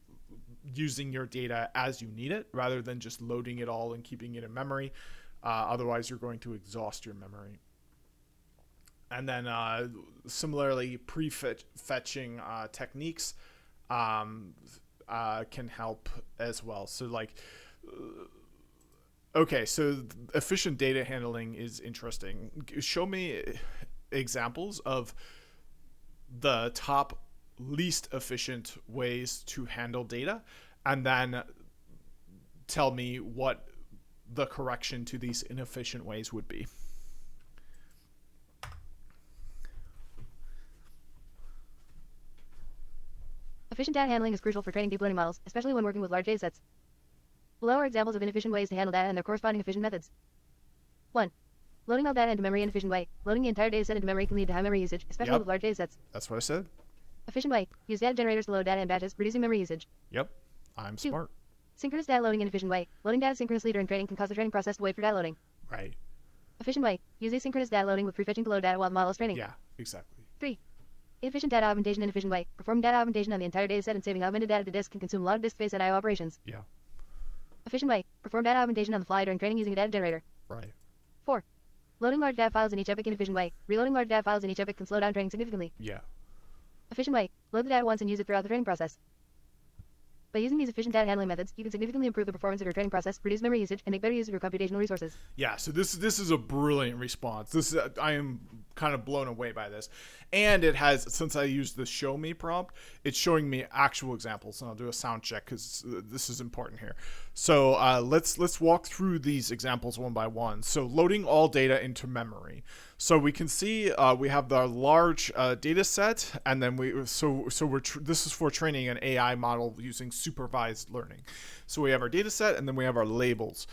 using your data as you need it rather than just loading it all and keeping it in memory. Otherwise, you're going to exhaust your memory. And then similarly, prefetching techniques can help as well. So like, okay, so efficient data handling is interesting. Show me examples of the top least efficient ways to handle data, and then tell me what the correction to these inefficient ways would be. Efficient data handling is crucial for training deep learning models, especially when working with large datasets. Below are examples of inefficient ways to handle data and their corresponding efficient methods. 1. Loading all data into memory in an efficient way. Loading the entire dataset into memory can lead to high memory usage, especially with large datasets. That's what I said. Efficient way. Use data generators to load data in batches, reducing memory usage. Yep, I'm 2. smart. Synchronous data loading in efficient way. Loading data synchronously during training can cause the training process to wait for data loading. Right. Efficient way. Use asynchronous data loading with prefetching to load data while the model is training. Yeah, exactly. 3. Inefficient data augmentation in efficient way. Performing data augmentation on the entire dataset and saving augmented data to disk can consume a lot of disk space at I/O operations. Yeah. Efficient way. Perform data augmentation on the fly during training using a data generator. Right. 4. Loading large data files in each epoch in efficient way. Reloading large data files in each epoch can slow down training significantly. Yeah. Efficient way. Load the data once and use it throughout the training process. By using these efficient data handling methods, you can significantly improve the performance of your training process, reduce memory usage, and make better use of your computational resources. Yeah, so this is a brilliant response. I am kind of blown away by this, and it has, since I used the show me prompt, it's showing me actual examples, and I'll do a sound check because this is important here. So let's walk through these examples one by one. So loading all data into memory. So we can see we have the large data set, and then this is for training an AI model using supervised learning. So we have our data set, and then we have our labels.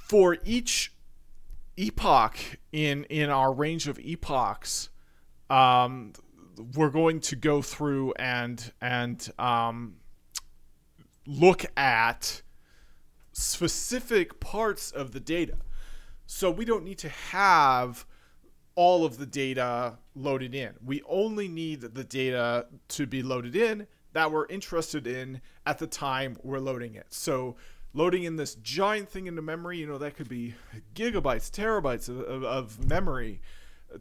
For each epoch in our range of epochs, we're going to go through and look at specific parts of the data. So we don't need to have all of the data loaded in. We only need the data to be loaded in that we're interested in at the time we're loading it. So loading in this giant thing into memory, that could be gigabytes, terabytes of memory.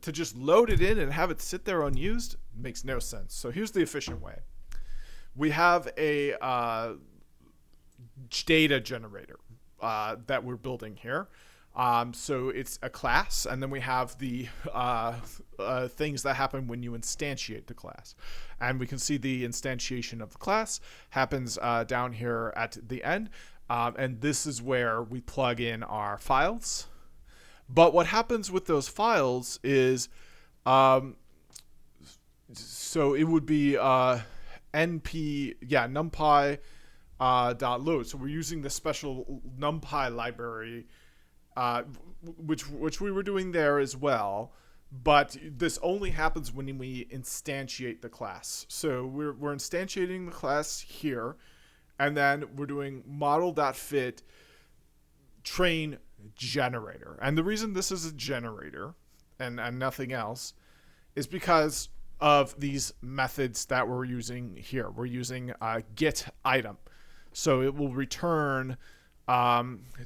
To just load it in and have it sit there unused makes no sense. So here's the efficient way. We have a data generator that we're building here. So it's a class, and then we have the things that happen when you instantiate the class. And we can see the instantiation of the class happens down here at the end. And this is where we plug in our files. But what happens with those files is, so it would be numpy .load. So we're using the special NumPy library, which we were doing there as well. But this only happens when we instantiate the class. So we're instantiating the class here, and then we're doing model.fit train generator. And the reason this is a generator and nothing else is because of these methods that we're using here. We're using get item. So it will return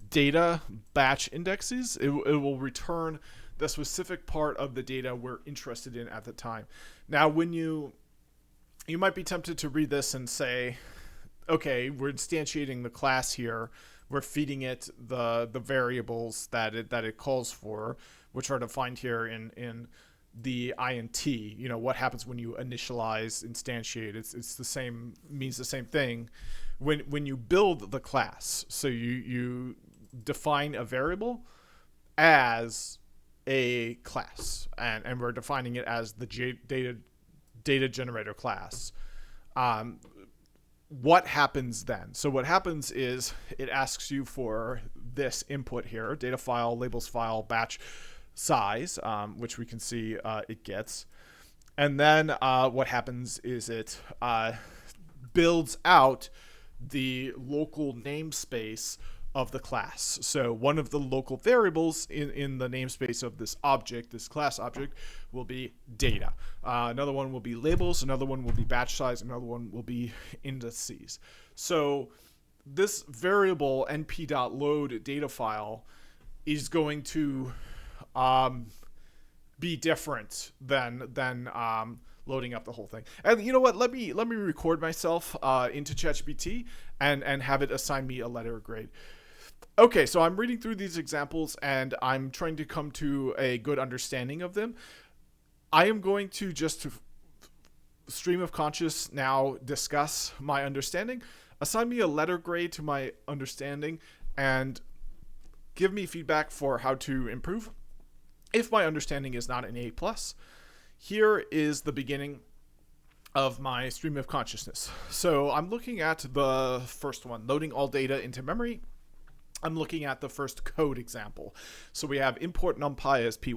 data batch indexes. It will return the specific part of the data we're interested in at the time. Now, when you might be tempted to read this and say, okay, we're instantiating the class here. We're feeding it the variables that it calls for, which are defined here in the int. What happens when you initialize instantiate. It's the same, means the same thing when you build the class. So you define a variable as a class, and we're defining it as the data generator class. What happens then? So what happens is it asks you for this input here: data file, labels file, batch size, which we can see it gets. And then what happens is it builds out the local namespace of the class. So one of the local variables in the namespace of this object, this class object, will be data. Another one will be labels. Another one will be batch size. Another one will be indices. So this variable np.load data file is going to be different than loading up the whole thing. And you know what? Let me record myself into ChatGPT and have it assign me a letter grade. Okay, so I'm reading through these examples and I'm trying to come to a good understanding of them. I am going to just stream of conscious now discuss my understanding, assign me a letter grade to my understanding, and give me feedback for how to improve. If my understanding is not an A+, here is the beginning of my stream of consciousness. So I'm looking at the first one, loading all data into memory. I'm looking at the first code example. So we have import numpy as py,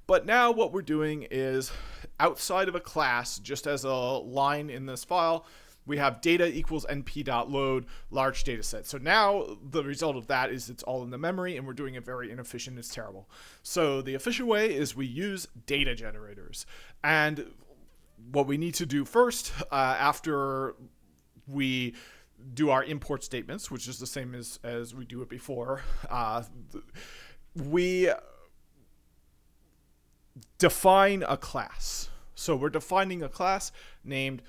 but now what we're doing is outside of a class, just as a line in this file, we have data equals np.load large data set. So now the result of that is it's all in the memory, and we're doing it very inefficient. It's terrible. So the efficient way is we use data generators. And what we need to do first, after we do our import statements, which is the same as we do it before, we define a class. So we're defining a class named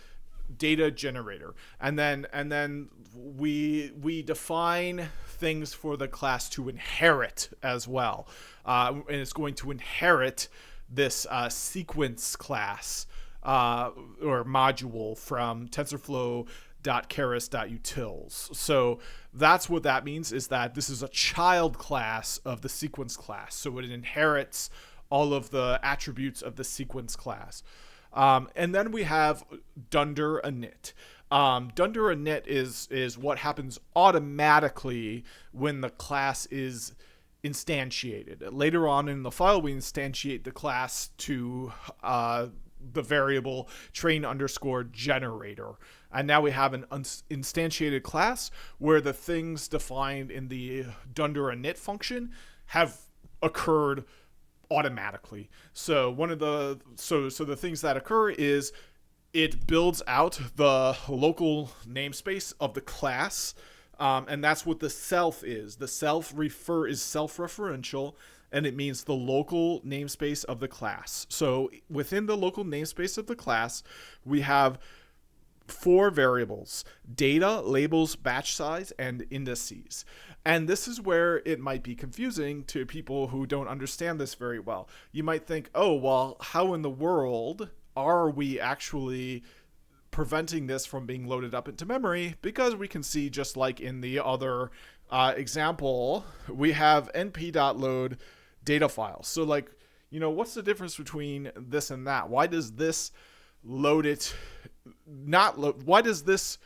data generator, and then we define things for the class to inherit as well, and it's going to inherit this sequence class or module from TensorFlow.keras.utils. So that's what that means, is that this is a child class of the sequence class. So it inherits all of the attributes of the sequence class. And then we have dunder init. Dunder init is what happens automatically when the class is instantiated. Later on in the file, we instantiate the class to the variable train_generator. And now we have an instantiated class where the things defined in the dunder init function have occurred automatically. So one of the so the things that occur is it builds out the local namespace of the class, and that's what the self is. The self is self-referential, and it means the local namespace of the class. So within the local namespace of the class, we have 4 variables: data, labels, batch size, and indices. And this is where it might be confusing to people who don't understand this very well. You might think, oh, well, how in the world are we actually preventing this from being loaded up into memory? Because we can see, just like in the other example, we have np.load data files. So like, what's the difference between this and that? Why does this load it why does this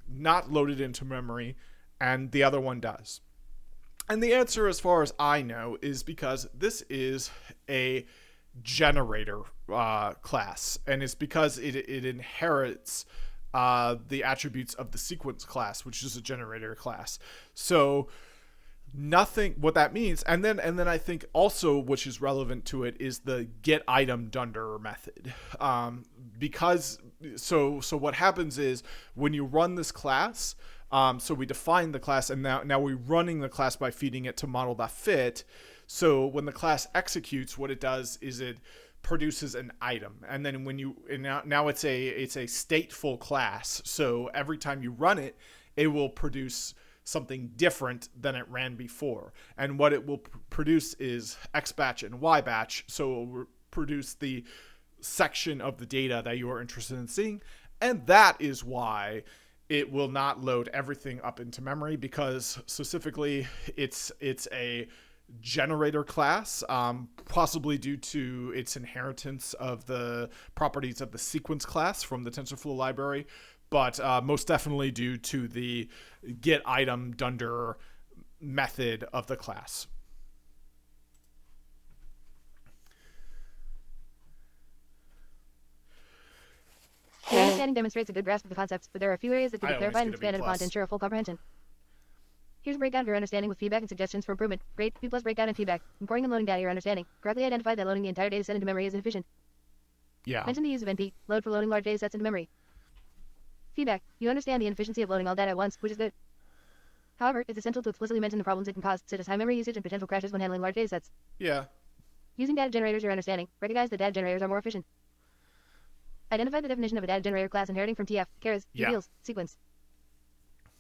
not load it into memory and the other one does? And the answer, as far as I know, is because this is a generator class, and it's because it inherits the attributes of the sequence class, which is a generator class. So what that means, and then I think also, which is relevant to it, is the get item dunder method. Because what happens is when you run this class, so we define the class, and now we're running the class by feeding it to model.fit. So when the class executes, what it does is it produces an item, and then now it's a stateful class. So every time you run it, it will produce something different than it ran before. And what it will produce is X batch and Y batch. So it will produce the section of the data that you are interested in seeing. And that is why it will not load everything up into memory, because specifically it's a generator class, possibly due to its inheritance of the properties of the sequence class from the TensorFlow library, but most definitely due to the get item dunder method of the class. Your understanding demonstrates a good grasp of the concepts, but there are a few areas that could be clarified and expanded upon to ensure a full comprehension. Here's a breakdown of your understanding with feedback and suggestions for improvement. Grade, B+ breakdown and feedback. Importing and loading data, your understanding. Correctly identified that loading the entire data set into memory is inefficient. Yeah. Mention the use of NP, load, for loading large data sets into memory. Feedback. You understand the inefficiency of loading all data at once, which is good. However, it's essential to explicitly mention the problems it can cause, such as high memory usage and potential crashes when handling large data sets. Yeah. Using data generators, your understanding. Recognize that data generators are more efficient. Identify the definition of a data generator class inheriting from TF, keras, utils, sequence.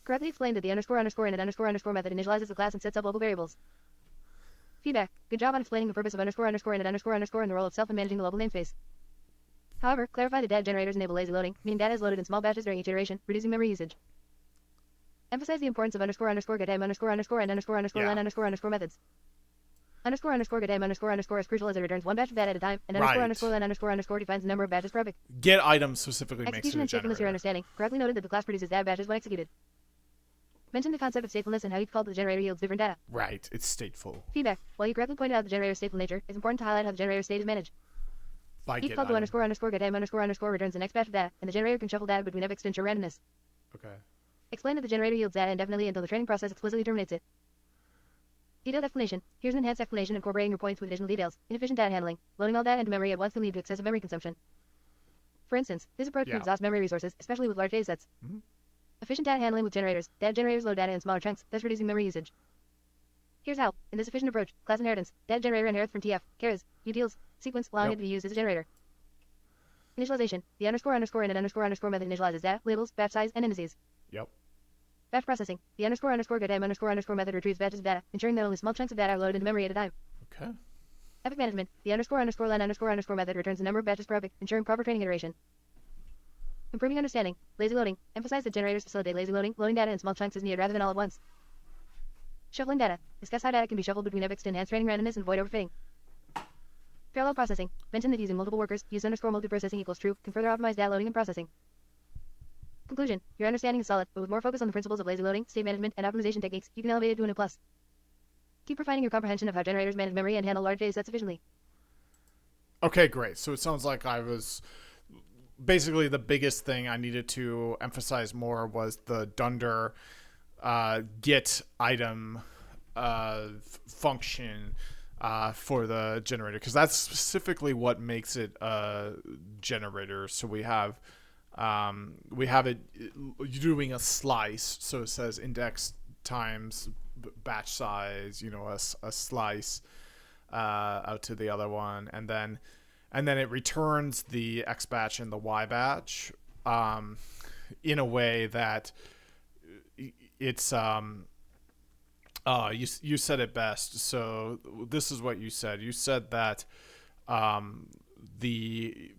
Correctly explain that the __init__ method initializes the class and sets up local variables. Feedback. Good job on explaining the purpose of __init__ and the role of self in managing the local namespace. However, clarify that data generators enable lazy loading, meaning data is loaded in small batches during each iteration, reducing memory usage. Emphasize the importance of __get time __and __len methods. __get time ___ is crucial as it returns one batch of data at a time, and __len defines the number of batches per epoch. Get item specifically makes it a Execution and shakiness, your generator. understanding. Correctly noted that the class produces data batches when executed. Mention the concept of statefulness and how each call to the generator yields different data. Right, it's stateful. Feedback. While you correctly pointed out the generator's stateful nature, it's important to highlight how the generator state is managed. By Each get call to item. underscore underscore get item underscore underscore returns the next batch of data, and the generator can shuffle data between epochs to ensure randomness. Okay. Explain that the generator yields data indefinitely until the training process explicitly terminates it. Detailed explanation. Here's an enhanced explanation incorporating your points with additional details. Inefficient data handling. Loading all data into memory at once can lead to excessive memory consumption. For instance, this approach can Yeah. exhaust memory resources, especially with large datasets. Mhm. Efficient data handling with generators. Data generators load data in smaller chunks, thus reducing memory usage. Here's how. In this efficient approach, class inheritance. Data generator inherits from TF, chars, utils, sequence, allowing Yep. it to be used as a generator. Initialization. The underscore underscore init underscore underscore method initializes data, labels, batch size, and indices. Yep. Batch processing. The underscore underscore get item underscore underscore method retrieves batches of data, ensuring that only small chunks of data are loaded into memory at a time. Okay. Epoch management. The underscore underscore len underscore underscore method returns the number of batches per epoch, ensuring proper training iteration. Improving understanding. Lazy loading. Emphasize that generators facilitate lazy loading. Loading data in small chunks is needed rather than all at once. Shuffling data. Discuss how data can be shuffled between epochs to enhance training randomness and avoid overfitting. Parallel processing. Mention that using multiple workers, use underscore multiprocessing equals true, can further optimize data loading and processing. Conclusion. Your understanding is solid, but with more focus on the principles of lazy loading, state management, and optimization techniques, you can elevate it to an A+. Keep refining your comprehension of how generators manage memory and handle large datasets efficiently. Okay, great. So it sounds like I was basically the biggest thing I needed to emphasize more was the dunder get item function for the generator, because that's specifically what makes it a generator. So we have it doing a slice, so it says index times batch size, a slice out to the other one, and then it returns the X batch and the Y batch in a way that it's you said it best. So this is what you said. You said that the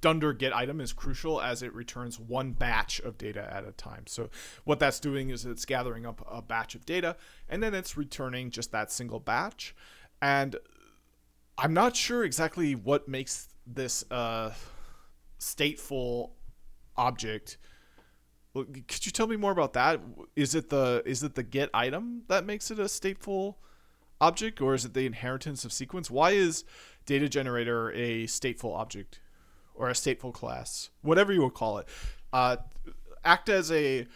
dunder get item is crucial as it returns one batch of data at a time. So what that's doing is it's gathering up a batch of data, and then it's returning just that single batch. And I'm not sure exactly what makes this stateful object. Could you tell me more about that? Is it the get item that makes it a stateful object, or is it the inheritance of sequence? Why is data generator a stateful object or a stateful class, whatever you would call it? Act as a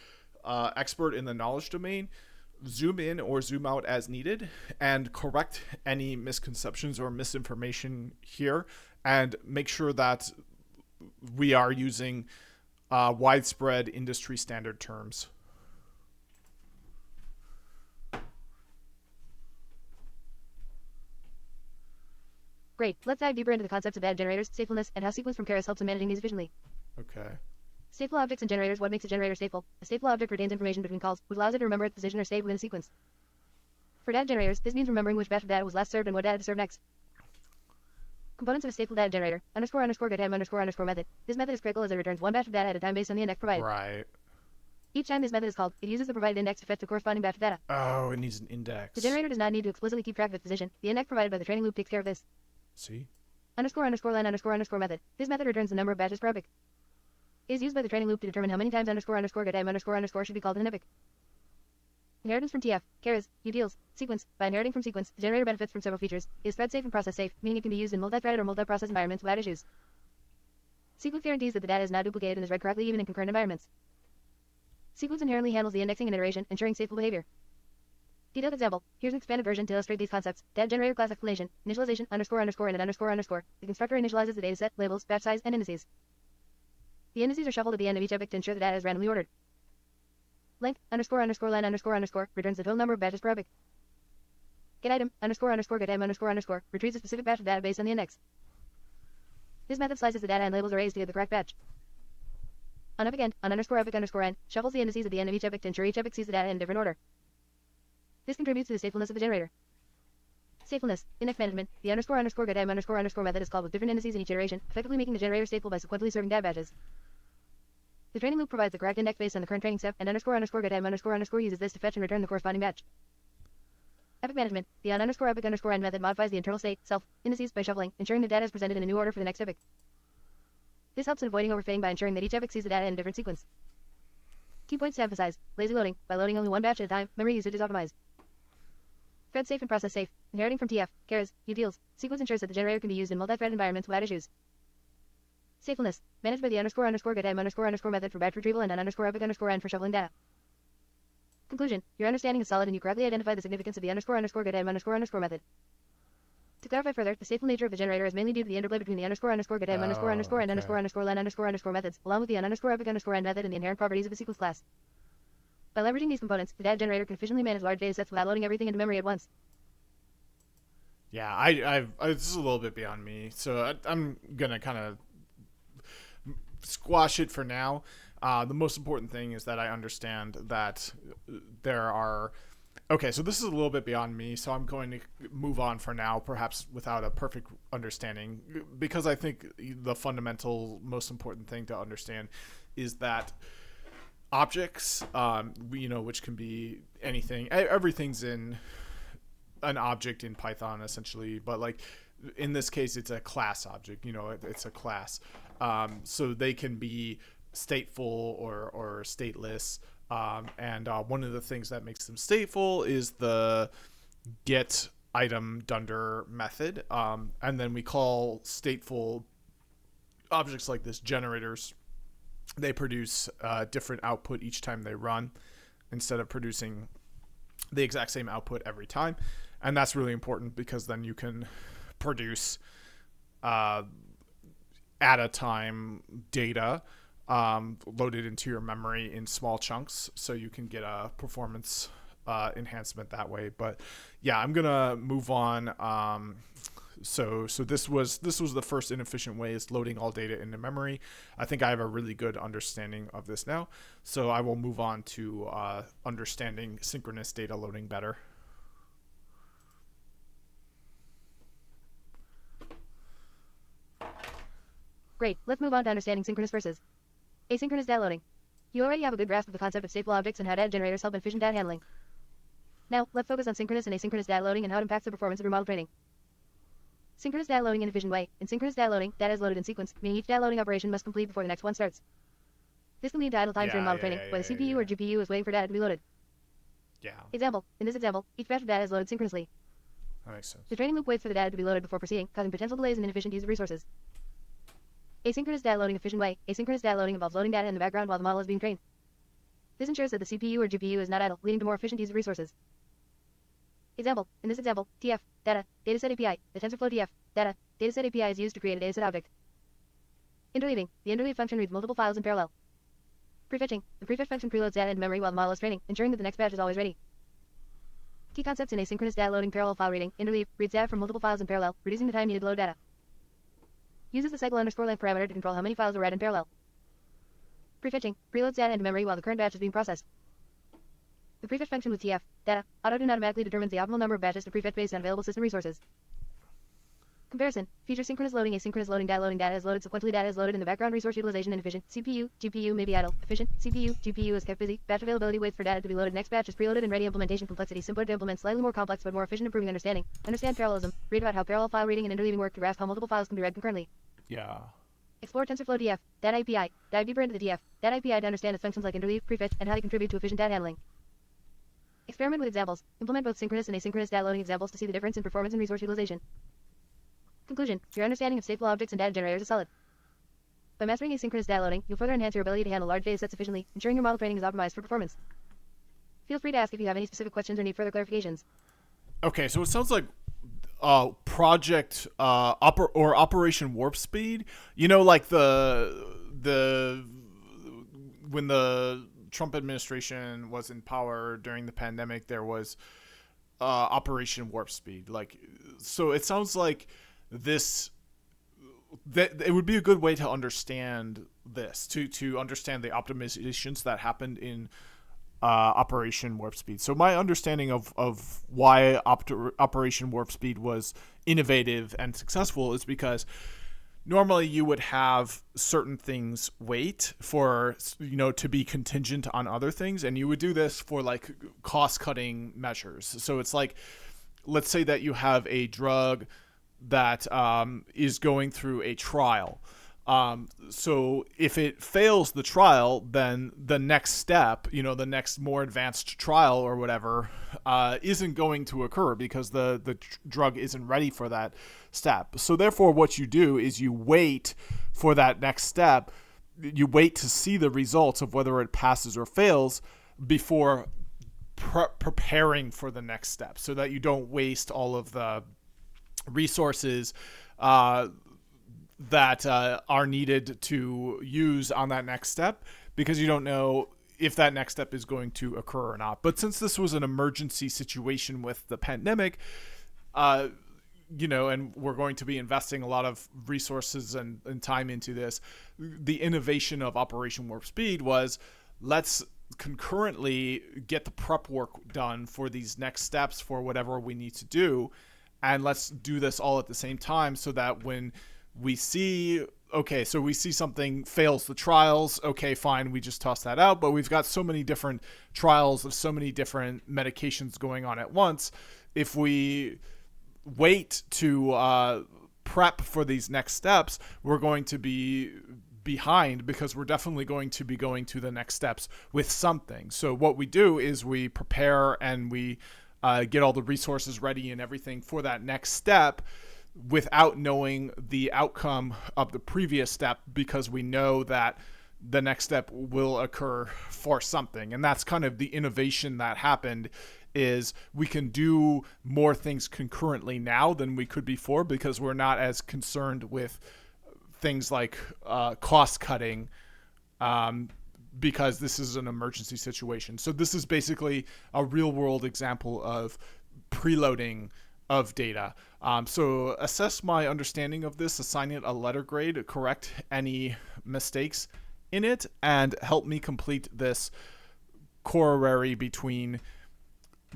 expert in the knowledge domain. Zoom in or zoom out as needed, and correct any misconceptions or misinformation here, and make sure that we are using widespread industry standard terms. Great. Let's dive deeper into the concepts of data generators, statefulness, and how sequence from chars helps in managing these efficiently. Okay. Stateful objects and generators. What makes a generator stateful? A stateful object retains information between calls, which allows it to remember its position or state within a sequence. For data generators, this means remembering which batch of data was last served and what data to serve next. Components of a stateful data generator. Underscore underscore get item underscore underscore method. This method is critical as it returns one batch of data at a time based on the index provided. Right. Each time this method is called, it uses the provided index to fetch the corresponding batch of data. Oh, it needs an index. The generator does not need to explicitly keep track of its position. The index provided by the training loop takes care of this. See? Underscore underscore len underscore underscore method. This method returns the number of batches per epoch. It is used by the training loop to determine how many times underscore underscore get item underscore underscore should be called in an epoch. Inheritance from TF, chars, utils, sequence. By inheriting from sequence, the generator benefits from several features. It is thread safe and process safe, meaning it can be used in multi-threaded or multi-process environments without issues. Sequence guarantees that the data is not duplicated and is read correctly even in concurrent environments. Sequence inherently handles the indexing and iteration, ensuring stateful behavior. Detailed example. Here's an expanded version to illustrate these concepts. Data generator class explanation. Initialization underscore underscore init underscore underscore. The constructor initializes the dataset, labels, batch size, and indices. The indices are shuffled at the end of each epoch to ensure the data is randomly ordered. Length underscore underscore len underscore underscore returns the total number of batches per epoch. Get item underscore underscore get item underscore underscore retrieves a specific batch of data based on the index. This method slices the data and labels arrays to get the correct batch. On epoch end, on underscore epoch underscore n, shuffles the indices at the end of each epoch to ensure each epoch sees the data in different order. This contributes to the statefulness of the generator. Statefulness. Index management. The underscore underscore get item underscore underscore method is called with different indices in each iteration, effectively making the generator stateful by sequentially serving data batches. The training loop provides the correct index based on the current training step, and underscore underscore get item underscore underscore uses this to fetch and return the corresponding batch. Epoch management. The on underscore epoch underscore n method modifies the internal state, self, indices by shuffling, ensuring the data is presented in a new order for the next epoch. This helps in avoiding overfitting by ensuring that each epoch sees the data in a different sequence. Key points to emphasize. Lazy loading. By loading only one batch at a time, memory usage is optimized. Thread safe and process safe. Inheriting from TF, chars, utils. Sequence ensures that the generator can be used in multi-thread environments without issues. Safefulness. Managed by the __getIm__ method for batch retrieval and _epic_n for shuffling data. Conclusion. Your understanding is solid and you correctly identify the significance of the __getIm__ method. To clarify further, the stateful nature of the generator is mainly due to the interplay between the __getIm__ and __len methods, along with the _epic_n method and the inherent properties of a sequence class. By leveraging these components, the data generator can efficiently manage large data sets without loading everything into memory at once. Yeah, I this is a little bit beyond me, so I'm gonna kind of squash it for now. The most important thing is that I understand that there are... Okay, so this is a little bit beyond me, so I'm going to move on for now, perhaps without a perfect understanding, because I think the fundamental, most important thing to understand is that objects, which can be anything, everything's in an object in Python essentially, but like in this case, it's a class object, it's a class. So they can be stateful or stateless. And one of the things that makes them stateful is the get item dunder method. And then we call stateful objects like this generators. They produce different output each time they run instead of producing the exact same output every time. And that's really important because then you can produce at a time data loaded into your memory in small chunks, so you can get a performance enhancement that way. But yeah, I'm gonna move on. So this was the first inefficient way, is loading all data into memory. I think I have a really good understanding of this now, so I will move on to understanding synchronous data loading better. Great, let's move on to understanding synchronous versus asynchronous data loading. You already have a good grasp of the concept of stateful objects and how data generators help in efficient data handling. Now, let's focus on synchronous and asynchronous data loading and how it impacts the performance of your model training. Synchronous data loading in a efficient way. In synchronous data loading, data is loaded in sequence, meaning each data loading operation must complete before the next one starts. This can lead to idle time during model training, where the CPU or GPU is waiting for data to be loaded. Yeah. Example. In this example, each batch of data is loaded synchronously. That makes sense. The training loop waits for the data to be loaded before proceeding, causing potential delays and inefficient use of resources. Asynchronous data loading efficient way. Asynchronous data loading involves loading data in the background while the model is being trained. This ensures that the CPU or GPU is not idle, leading to more efficient use of resources. Example. In this example, TF, data, dataset API, the TensorFlow TF, data, dataset API is used to create a dataset object. Interleaving. The interleave function reads multiple files in parallel. Prefetching. The prefetch function preloads data into memory while the model is training, ensuring that the next batch is always ready. Key concepts in asynchronous data loading: parallel file reading. Interleave reads data from multiple files in parallel, reducing the time needed to load data. Uses the cycle_length parameter to control how many files are read in parallel. Prefetching preloads data into memory while the current batch is being processed. The prefetch function with TF, data, autotune automatically determines the optimal number of batches to prefetch based on available system resources. Comparison. Feature synchronous loading. Asynchronous loading data is loaded sequentially. Data is loaded in the background. Resource utilization inefficient. CPU, GPU may be idle. Efficient. CPU, GPU is kept busy. Batch availability waits for data to be loaded. Next batch is preloaded and ready. Implementation complexity. Simpler to implement, slightly more complex but more efficient. Improving understanding. Understand parallelism. Read about how parallel file reading and interleaving work to grasp how multiple files can be read concurrently. Yeah. Explore TensorFlow DF, Data API. Dive deeper into the DF, Data API to understand its functions like interleave, prefetch, and how they contribute to efficient data handling. Experiment with examples. Implement both synchronous and asynchronous data loading examples to see the difference in performance and resource utilization. Conclusion. Your understanding of stateful objects and data generators is solid. By mastering asynchronous data loading, you'll further enhance your ability to handle large data sets efficiently, ensuring your model training is optimized for performance. Feel free to ask if you have any specific questions or need further clarifications. Okay, so it sounds like project Operation Warp Speed. Like the when the Trump administration was in power during the pandemic, there was Operation Warp Speed. So it sounds like that it would be a good way to understand this, to understand the optimizations that happened in Operation Warp Speed. So my understanding of why Operation Warp Speed was innovative and successful is because normally you would have certain things wait for, to be contingent on other things, and you would do this for cost-cutting measures. So it's like, let's say that you have a drug that is going through a trial. So if it fails the trial, then the next step, the next more advanced trial or whatever, isn't going to occur because the drug isn't ready for that step. So therefore, what you do is you wait for that next step. You wait to see the results of whether it passes or fails before preparing for the next step, so that you don't waste all of the resources that are needed to use on that next step, because you don't know if that next step is going to occur or not. But since this was an emergency situation with the pandemic, and we're going to be investing a lot of resources and time into this, the innovation of Operation Warp Speed was, let's concurrently get the prep work done for these next steps for whatever we need to do, and let's do this all at the same time, so that when we see something fails the trials, okay, fine, we just toss that out. But we've got so many different trials of so many different medications going on at once. If we wait to prep for these next steps, we're going to be behind, because we're definitely going to be going to the next steps with something. So what we do is we prepare and we get all the resources ready and everything for that next step, without knowing the outcome of the previous step, because we know that the next step will occur for something. And that's kind of the innovation that happened, is we can do more things concurrently now than we could before, because we're not as concerned with things like cost cutting, because this is an emergency situation. So this is basically a real world example of preloading of data. So assess my understanding of this, assign it a letter grade, correct any mistakes in it, and help me complete this corollary between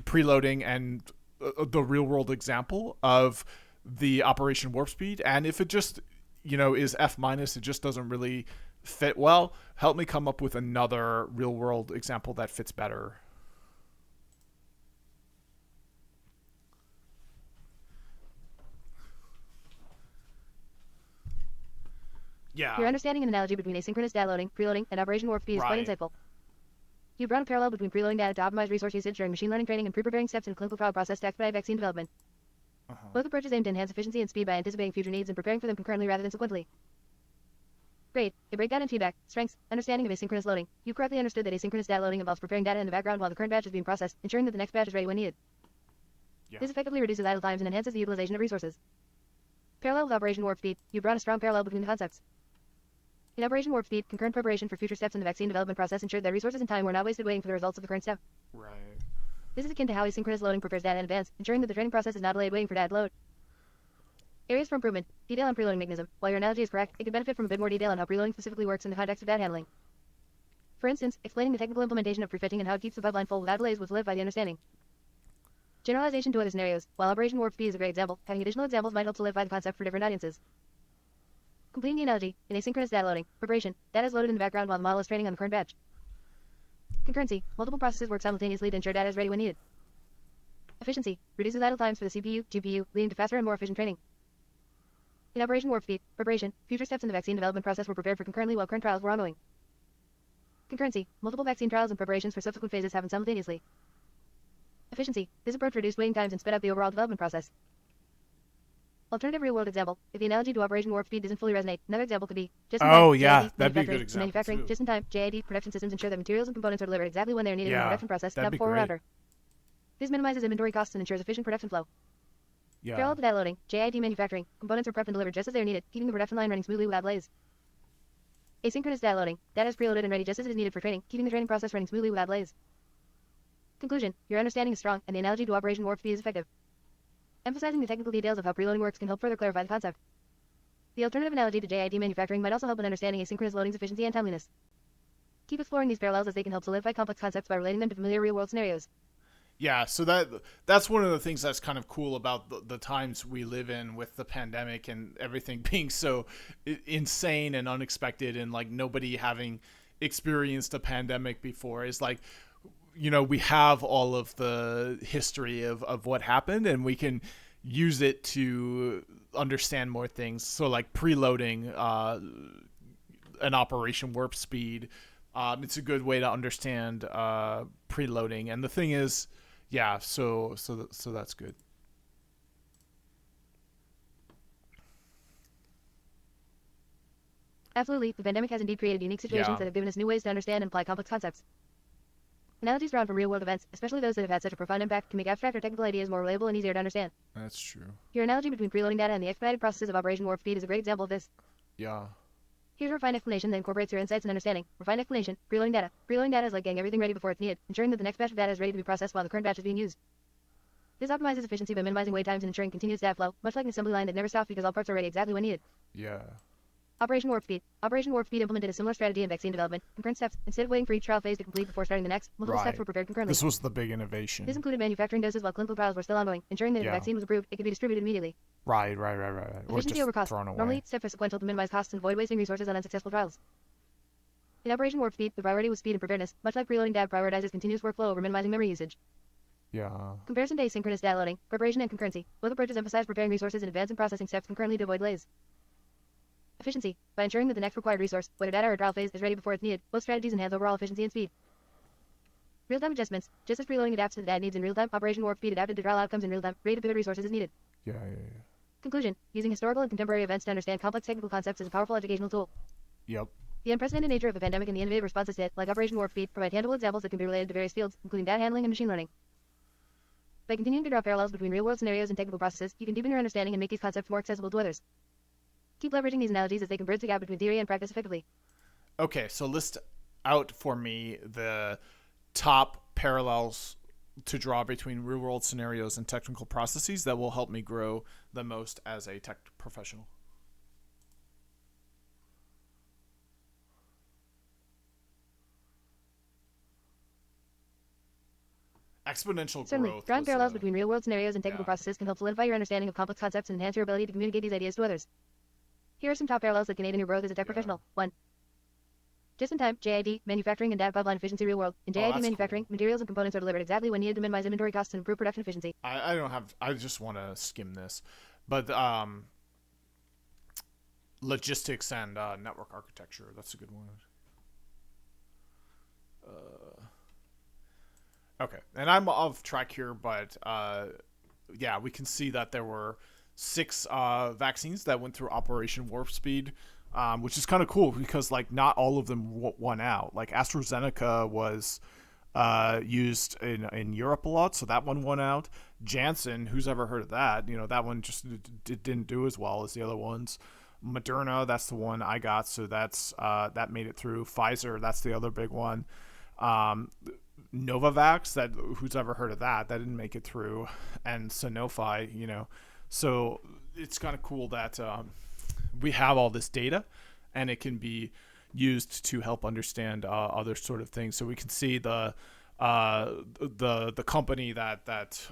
preloading and the real world example of the Operation Warp Speed. And if it just, is F-, it just doesn't really fit well, help me come up with another real world example that fits better. Yeah. Your understanding and analogy between asynchronous data loading, preloading, and Operation Warp Speed is quite insightful. You've drawn a parallel between preloading data to optimize resource usage during machine learning training and pre-preparing steps in a clinical trial process to expedite vaccine development. Both approaches aim to enhance efficiency and speed by anticipating future needs and preparing for them concurrently rather than sequentially. Grade. A breakdown in feedback, strengths, understanding of asynchronous loading. You correctly understood that asynchronous data loading involves preparing data in the background while the current batch is being processed, ensuring that the next batch is ready when needed. Yeah. This effectively reduces idle times and enhances the utilization of resources. Parallel with Operation Warp Speed. You've drawn a strong parallel between the concepts. In Operation Warp Speed, concurrent preparation for future steps in the vaccine development process ensured that resources and time were not wasted waiting for the results of the current step. Right. This is akin to how asynchronous loading prepares data in advance, ensuring that the training process is not delayed waiting for data to load. Areas for improvement. Detail on preloading mechanism. While your analogy is correct, it could benefit from a bit more detail on how preloading specifically works in the context of data handling. For instance, explaining the technical implementation of prefetching and how it keeps the pipeline full without delays was live by the understanding. Generalization to other scenarios. While Operation Warp Speed is a great example, having additional examples might help to live by the concept for different audiences. Completing the analogy. In asynchronous data loading, preparation, data is loaded in the background while the model is training on the current batch. Concurrency. Multiple processes work simultaneously to ensure data is ready when needed. Efficiency. Reduces idle times for the CPU, GPU, leading to faster and more efficient training. In Operation Warp Speed, preparation, future steps in the vaccine development process were prepared for concurrently while current trials were ongoing. Concurrency. Multiple vaccine trials and preparations for subsequent phases happen simultaneously. Efficiency. This approach reduced waiting times and sped up the overall development process. Alternative real-world example. If the analogy to Operation Warp Speed doesn't fully resonate, another example could be just-in-time, that'd be a good example. Manufacturing, just-in-time, JID production systems ensure that materials and components are delivered exactly when they are needed in the production process, not before or after. This minimizes inventory costs and ensures efficient production flow. Yeah. Parallel to data loading, JID manufacturing, components are prepped and delivered just as they are needed, keeping the production line running smoothly without delays. Asynchronous data loading, data is preloaded and ready just as it is needed for training, keeping the training process running smoothly without delays. Conclusion. Your understanding is strong, and the analogy to Operation Warp Speed is effective. Emphasizing the technical details of how preloading works can help further clarify the concept. The alternative analogy to JID manufacturing might also help in understanding asynchronous loading's efficiency and timeliness. Keep exploring these parallels as they can help solidify complex concepts by relating them to familiar real-world scenarios. Yeah, so that's one of the things that's kind of cool about the times we live in with the pandemic and everything being so insane and unexpected, and like nobody having experienced a pandemic before, is like, we have all of the history of what happened, and we can use it to understand more things. So like preloading an Operation Warp Speed, it's a good way to understand preloading. And the thing is, yeah, so that's good. Absolutely, the pandemic has indeed created unique situations that have given us new ways to understand and apply complex concepts. Analogies drawn from real-world events, especially those that have had such a profound impact, can make abstract or technical ideas more relatable and easier to understand. That's true. Your analogy between preloading data and the expedited processes of Operation Warp Speed is a great example of this. Yeah. Here's a refined explanation that incorporates your insights and understanding. Refined explanation: preloading data. Preloading data is like getting everything ready before it's needed, ensuring that the next batch of data is ready to be processed while the current batch is being used. This optimizes efficiency by minimizing wait times and ensuring continuous data flow, much like an assembly line that never stops because all parts are ready exactly when needed. Yeah. Operation Warp Speed. Operation Warp Speed implemented a similar strategy in vaccine development. Concurrent steps. Instead of waiting for each trial phase to complete before starting the next, multiple steps were prepared concurrently. This was the big innovation. This included manufacturing doses while clinical trials were still ongoing, ensuring that if a vaccine was approved, it could be distributed immediately. Right. Efficiency over cost. Normally, steps are sequential to minimize costs and avoid wasting resources on unsuccessful trials. In Operation Warp Speed, the priority was speed and preparedness. Much like preloading data prioritizes continuous workflow over minimizing memory usage. Yeah. Comparison to asynchronous data loading, preparation and concurrency. Both approaches emphasize preparing resources in advance and processing steps concurrently to avoid delays. Efficiency. By ensuring that the next required resource, whether data or trial phase, is ready before it's needed, both strategies enhance overall efficiency and speed. Real-time adjustments. Just as preloading adapts to the data needs in real time, Operation Warp Speed adapted to trial outcomes in real time, ready to pivot resources as needed. Yeah. Conclusion. Using historical and contemporary events to understand complex technical concepts is a powerful educational tool. Yep. The unprecedented nature of the pandemic and the innovative responses to it, like Operation Warp Speed, provide tangible examples that can be related to various fields, including data handling and machine learning. By continuing to draw parallels between real-world scenarios and technical processes, you can deepen your understanding and make these concepts more accessible to others. Keep leveraging these analogies as they can bridge the gap between theory and practice effectively. Okay, so list out for me the top parallels to draw between real-world scenarios and technical processes that will help me grow the most as a tech professional. Exponential Certainly, growth. drawing parallels between real-world scenarios and technical processes can help solidify your understanding of complex concepts and enhance your ability to communicate these ideas to others. Here are some top parallels that can aid in your growth as a tech professional. 1. Just-in-time, JID, manufacturing and data pipeline efficiency real world. In JID manufacturing, materials and components are delivered exactly when needed to minimize inventory costs and improve production efficiency. I just want to skim this. But logistics and network architecture, that's a good one. Okay, and I'm off track here, but yeah, we can see that there were 6 vaccines that went through Operation Warp Speed, which is kind of cool because like not all of them won out. Like AstraZeneca was used in Europe a lot, so that one won out. Janssen, who's ever heard of that? You know, that one just didn't do as well as the other ones. Moderna, that's the one I got, so that's that made it through. Pfizer, that's the other big one. Novavax, that who's ever heard of that? That didn't make it through, and Sanofi, you know. So it's kind of cool that we have all this data, and it can be used to help understand other sort of things. So we can see the company that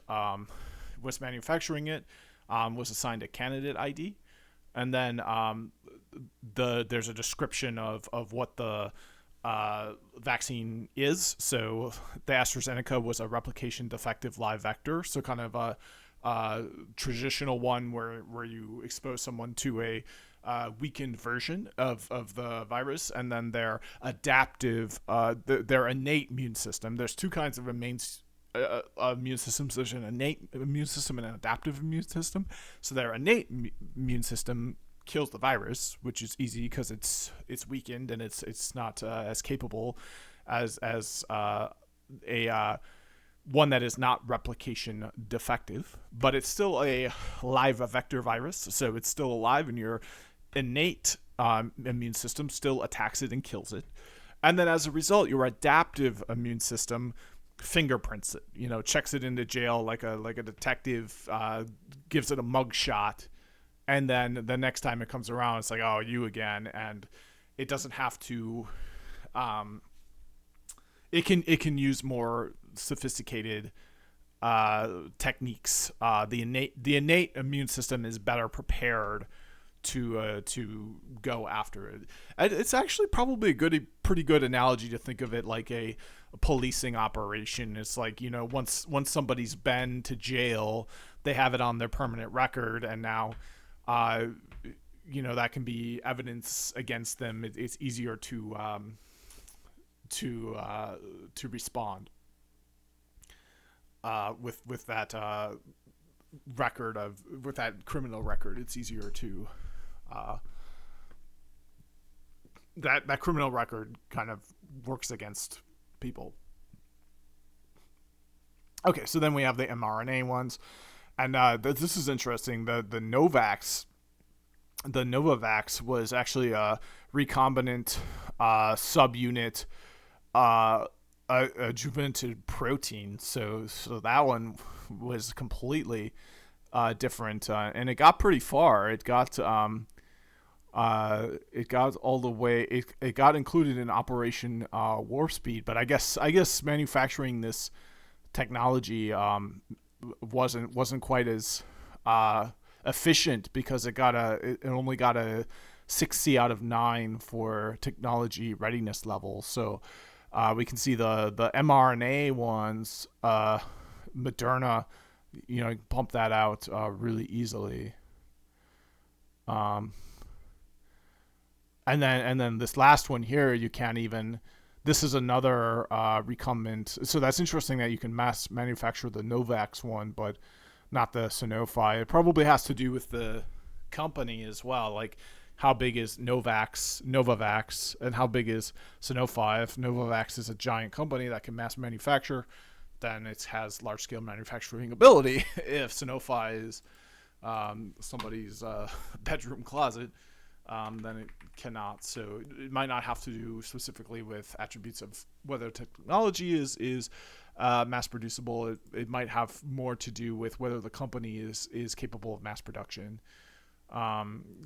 was manufacturing it was assigned a candidate ID, and then there's a description of what the vaccine is. So the AstraZeneca was a replication defective live vector, so kind of a traditional one where you expose someone to a weakened version of the virus, and then their adaptive their innate immune system. There's 2 kinds of immune systems. There's an innate immune system and an adaptive immune system. So their innate immune system kills the virus, which is easy because it's weakened and it's not as capable as a one that is not replication defective, but it's still a live vector virus, so it's still alive, and your innate immune system still attacks it and kills it. And then as a result, your adaptive immune system fingerprints it, you know, checks it into jail like a detective, gives it a mug shot. And then the next time it comes around, it's like, oh, you again. And it doesn't have to, it can use more sophisticated techniques. The innate immune system is better prepared to go after it. It's actually probably a pretty good analogy to think of it like a policing operation. It's like, you know, once somebody's been to jail, they have it on their permanent record, and now uh, that can be evidence against them. It's easier to respond with that with that criminal record. It's easier to that criminal record kind of works against people. Okay, so then we have the mRNA ones, and this is interesting. The Novavax was actually a recombinant subunit adjuvanted protein. So that one was completely different, and it got pretty far. It got all the way. It got included in Operation Warp Speed, but I guess manufacturing this technology wasn't quite as efficient, because it only got a 6C out of 9 for technology readiness level. So we can see the mRNA ones, Moderna, pump that out really easily. And then this last one here, you can't even. This is another recombinant. So that's interesting that you can mass manufacture the Novavax one, but not the Sanofi. It probably has to do with the company as well. Like, how big is Novavax, and how big is Sanofi? If Novavax is a giant company that can mass manufacture, then it has large-scale manufacturing ability. If Sanofi is somebody's bedroom closet, then it cannot. So it might not have to do specifically with attributes of whether technology is mass producible. It might have more to do with whether the company is capable of mass production.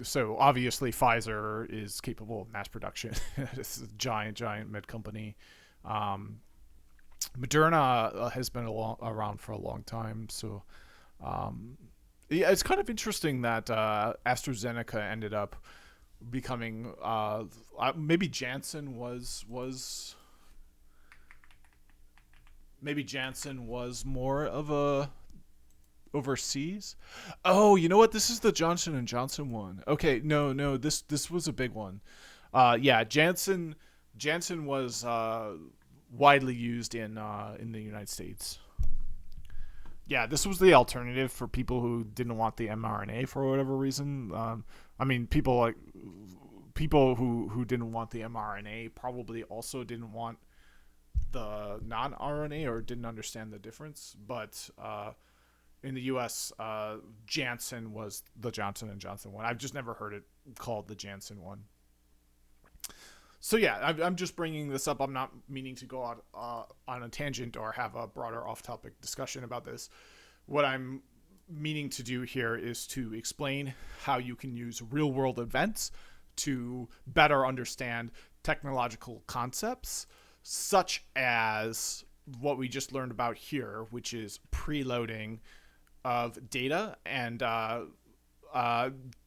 So obviously Pfizer is capable of mass production. This is a giant med company. Moderna has been around for a long time. So yeah, it's kind of interesting that AstraZeneca ended up becoming maybe Janssen was more of a overseas. Oh, you know what? This is the Johnson and Johnson one. Okay, no, this was a big one. Yeah, Janssen was widely used in the United States. Yeah, this was the alternative for people who didn't want the mRNA for whatever reason. I mean, people who didn't want the mRNA probably also didn't want the non-RNA or didn't understand the difference. But in the U.S., Janssen was the Johnson and Johnson one. I've just never heard it called the Janssen one. So yeah, I'm just bringing this up. I'm not meaning to go out on a tangent or have a broader off-topic discussion about this. What I'm meaning to do here is to explain how you can use real-world events to better understand technological concepts, such as what we just learned about here, which is preloading of data and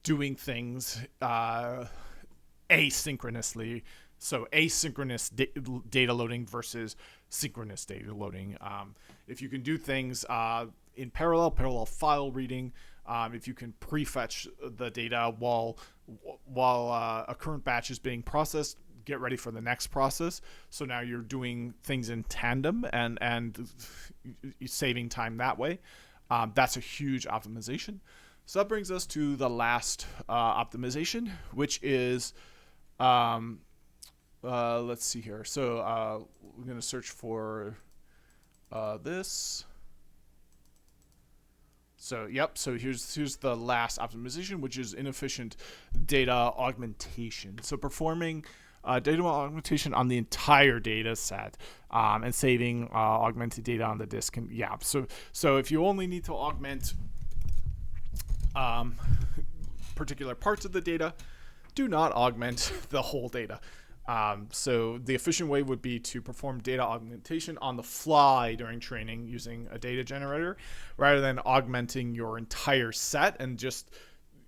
doing things asynchronously. So asynchronous data loading versus synchronous data loading. If you can do things in parallel file reading, if you can prefetch the data while a current batch is being processed, get ready for the next process. So now you're doing things in tandem and saving time that way. That's a huge optimization. So that brings us to the last optimization, which is let's see here. So we're going to search for this. So yep. So here's the last optimization, which is inefficient data augmentation. So performing data augmentation on the entire data set and saving augmented data on the disk. And yeah. So if you only need to augment particular parts of the data, do not augment the whole data. So the efficient way would be to perform data augmentation on the fly during training using a data generator, rather than augmenting your entire set and just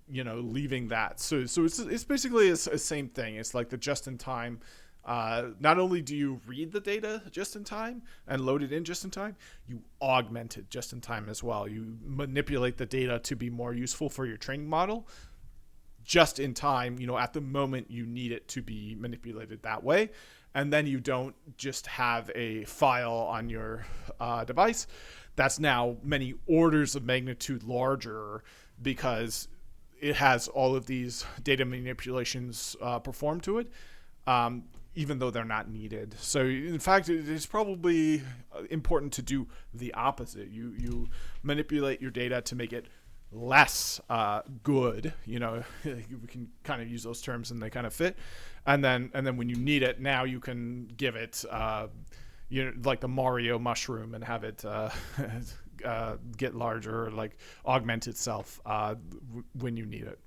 leaving that. So it's basically the same thing. It's like the just-in-time. Not only do you read the data just in time and load it in just in time, you augment it just in time as well. You manipulate the data to be more useful for your training model. just in time, at the moment you need it to be manipulated that way. And then you don't just have a file on your device that's now many orders of magnitude larger because it has all of these data manipulations performed to it, even though they're not needed. So in fact, it's probably important to do the opposite. You manipulate your data to make it less good. We can kind of use those terms and they kind of fit. And then when you need it, now you can give it like the Mario mushroom and have it get larger, or like augment itself when you need it.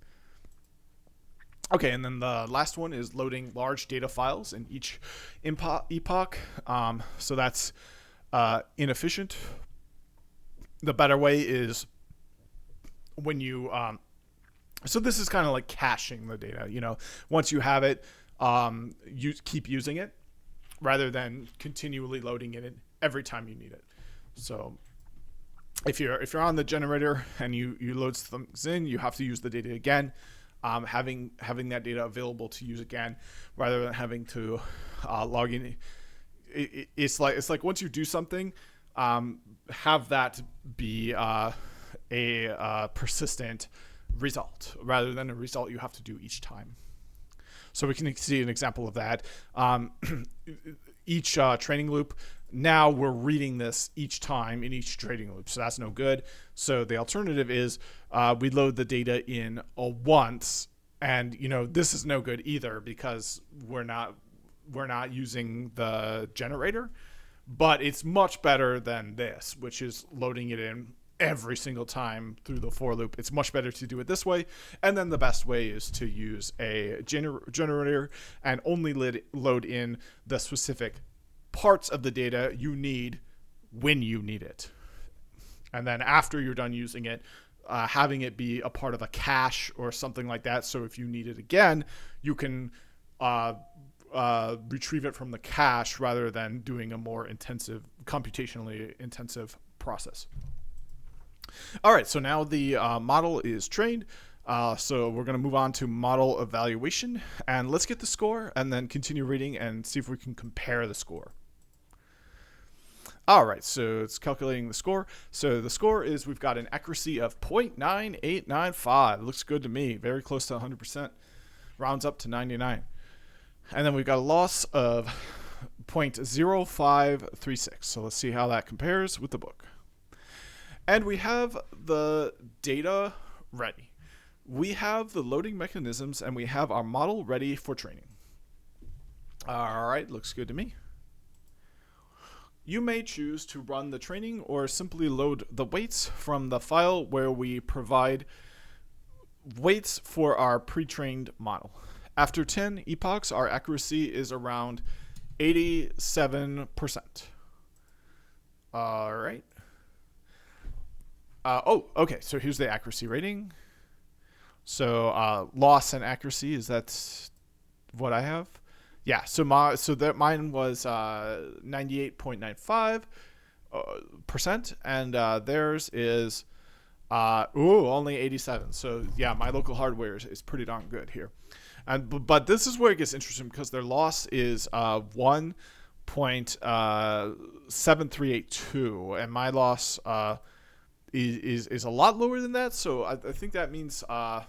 Okay, and then the last one is loading large data files in each epoch. So that's inefficient. The better way is when you so this is kind of like caching the data. Once you have it, you keep using it rather than continually loading it in every time you need it. So if you're on the generator and you load things in, you have to use the data again. Having that data available to use again rather than having to log in. It's like once you do something, have that be a persistent result rather than a result you have to do each time. So we can see an example of that. Each training loop, now we're reading this each time in each training loop, so that's no good. So the alternative is we load the data in once, and this is no good either because we're not using the generator, but it's much better than this, which is loading it in every single time through the for loop. It's much better to do it this way. And then the best way is to use a generator and only load in the specific parts of the data you need when you need it. And then after you're done using it, having it be a part of a cache or something like that. So if you need it again, you can retrieve it from the cache rather than doing a more computationally intensive process. All right, so now the model is trained. So we're going to move on to model evaluation, and let's get the score and then continue reading and see if we can compare the score. All right, so it's calculating the score. So the score is we've got an accuracy of 0.9895. Looks good to me. Very close to 100%. Rounds up to 99. And then we've got a loss of 0.0536. So let's see how that compares with the book. And we have the data ready. We have the loading mechanisms, and we have our model ready for training. All right, looks good to me. You may choose to run the training or simply load the weights from the file where we provide weights for our pre-trained model. After 10 epochs, our accuracy is around 87%. All right. Okay, so here's the accuracy rating. So loss and accuracy, is that what I have? Yeah, so mine was 98.95%, and theirs is only 87. So yeah, my local hardware is pretty darn good here. But this is where it gets interesting because their loss is 1.7382, and my loss is a lot lower than that. So I think that means my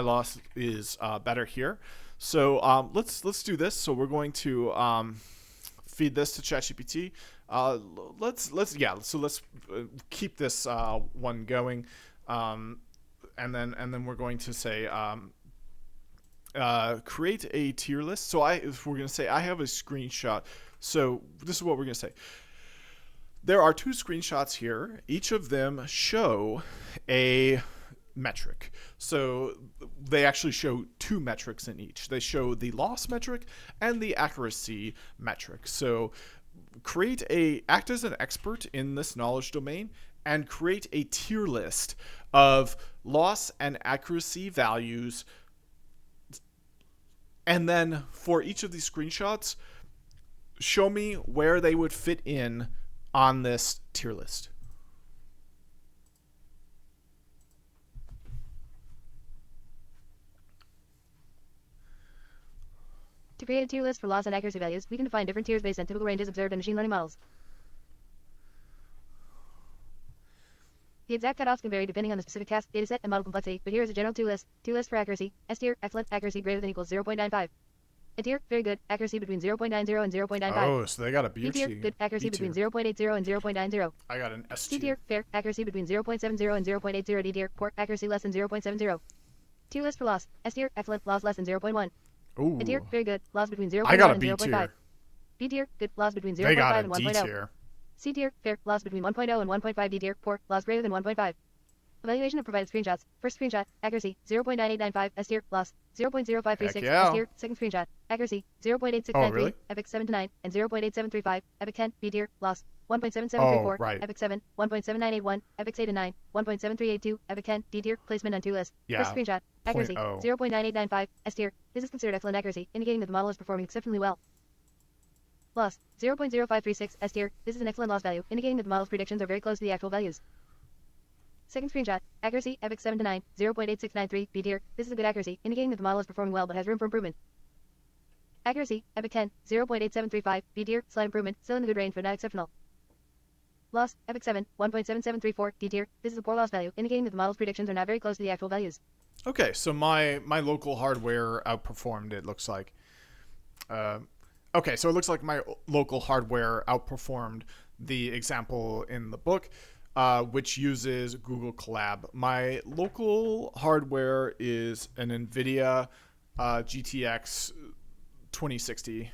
loss is better here. So let's do this. So we're going to feed this to ChatGPT. Let's keep this one going, and then we're going to say create a tier list. So we're going to say I have a screenshot. So this is what we're going to say. There are two screenshots here. Each of them show a metric. So they actually show two metrics in each. They show the loss metric and the accuracy metric. So act as an expert in this knowledge domain and create a tier list of loss and accuracy values. And then for each of these screenshots, show me where they would fit in on this tier list. To create a tier list for loss and accuracy values, we can define different tiers based on typical ranges observed in machine learning models. The exact cutoffs can vary depending on the specific task, dataset, and model complexity, but here is a general tier list. Tier list for accuracy: S tier, excellent, accuracy greater than equals 0.95. A tier, very good, accuracy between 0.90 and 0.95. Oh, so they got a B B tier, tier. good, accuracy between 0.80 and 0.90. I got an S C tier. tier, fair, accuracy between 0.70 and 0.80. D tier, poor, accuracy less than 0.70. Tier list for loss: S tier, excellent, loss less than 0.1. Ooh. A tier, very good, loss between 0.1 I got a and B 0.5. tier. B tier, good, loss between They 0.5 got a and D 1.0. tier. C tier, fair, loss between 1.0 and 1.5. D tier, poor, loss greater than 1.5. Evaluation of provided screenshots. First screenshot, accuracy, 0.9895, S tier, loss, 0.0536, Heck yeah. S tier. Second screenshot, accuracy, 0.8693, Oh, really? Epic 7 to 9, and 0.8735, Epic 10, B tier, loss, 1.7734, Oh, right. Epic 7, 1.7981, Epic 8 to 9, 1.7382, Epic 10, D tier, placement on tier list. Yeah, First screenshot, accuracy, 0.0. 0.9895, S tier. This is considered excellent accuracy, indicating that the model is performing exceptionally well. Loss, 0.0536, S tier. This is an excellent loss value, indicating that the model's predictions are very close to the actual values. Second screenshot, accuracy, Epic 7 to 9, 0.8693, B tier. This is a good accuracy, indicating that the model is performing well but has room for improvement. Accuracy, Epic 10, 0.8735, B tier, slight improvement, still in the good range but not exceptional. Loss, Epic 7, 1.7734, D tier. This is a poor loss value, indicating that the model's predictions are not very close to the actual values. Okay, so my local hardware outperformed, it looks like. Okay, so it looks like my local hardware outperformed the example in the book, which uses Google Colab. My local hardware is an NVIDIA GTX 2060.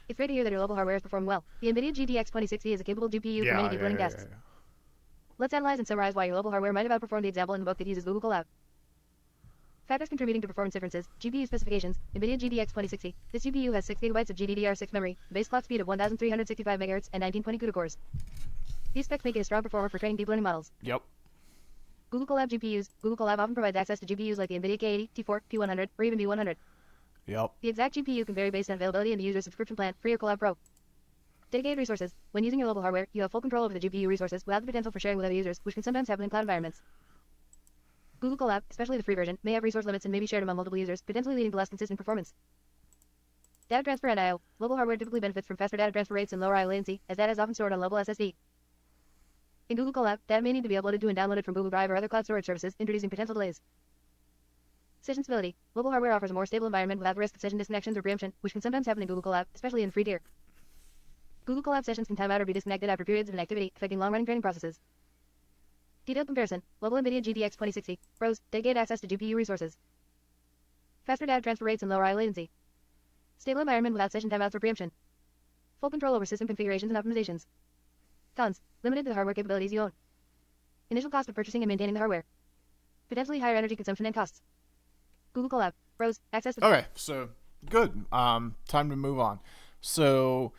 It's great to hear that your local hardware is performing well. The NVIDIA GTX 2060 is a capable GPU for many deep learning tasks. Let's analyze and summarize why your local hardware might have outperformed the example in the book that uses Google Colab. Factors contributing to performance differences: GPU specifications, NVIDIA GTX 2060. This GPU has 6 GB of GDDR6 memory, base clock speed of 1,365 MHz, and 1920 CUDA cores. These specs make it a strong performer for training deep learning models. Yep. Google Colab GPUs. Google Colab often provides access to GPUs like the NVIDIA K80, T4, P100, or even B100. Yep. The exact GPU can vary based on availability and the user's subscription plan, free or Colab Pro. Dedicated resources. When using your local hardware, you have full control over the GPU resources without the potential for sharing with other users, which can sometimes happen in cloud environments. Google Colab, especially the free version, may have resource limits and may be shared among multiple users, potentially leading to less consistent performance. Data transfer and I/O. Local hardware typically benefits from faster data transfer rates and lower I/O latency, as data is often stored on local SSD. In Google Colab, data may need to be uploaded to and downloaded from Google Drive or other cloud storage services, introducing potential delays. Session stability. Local hardware offers a more stable environment without the risk of session disconnections or preemption, which can sometimes happen in Google Colab, especially in free tier. Google Colab sessions can time out or be disconnected after periods of inactivity, affecting long-running training processes. Detailed comparison. Local NVIDIA GTX 2060. Pros: dedicated access to GPU resources. Faster data transfer rates and lower I/O latency. Stable environment without session timeouts or preemption. Full control over system configurations and optimizations. Cons: limited to the hardware capabilities you own. Initial cost of purchasing and maintaining the hardware. Potentially higher energy consumption and costs. Google Colab. Pros: access to... Okay, so good. Time to move on. So,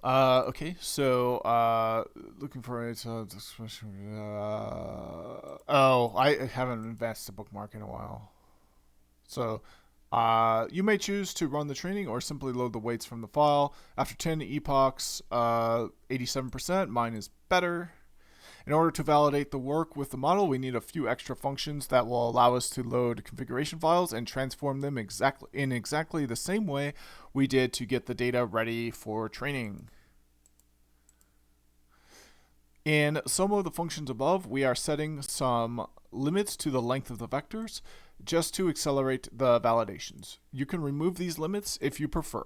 looking for it. I haven't advanced the bookmark in a while. So, you may choose to run the training or simply load the weights from the file. After 10 epochs, 87%. Mine is better. In order to validate the work with the model, we need a few extra functions that will allow us to load configuration files and transform them in exactly the same way we did to get the data ready for training. In some of the functions above, we are setting some limits to the length of the vectors just to accelerate the validations. You can remove these limits if you prefer.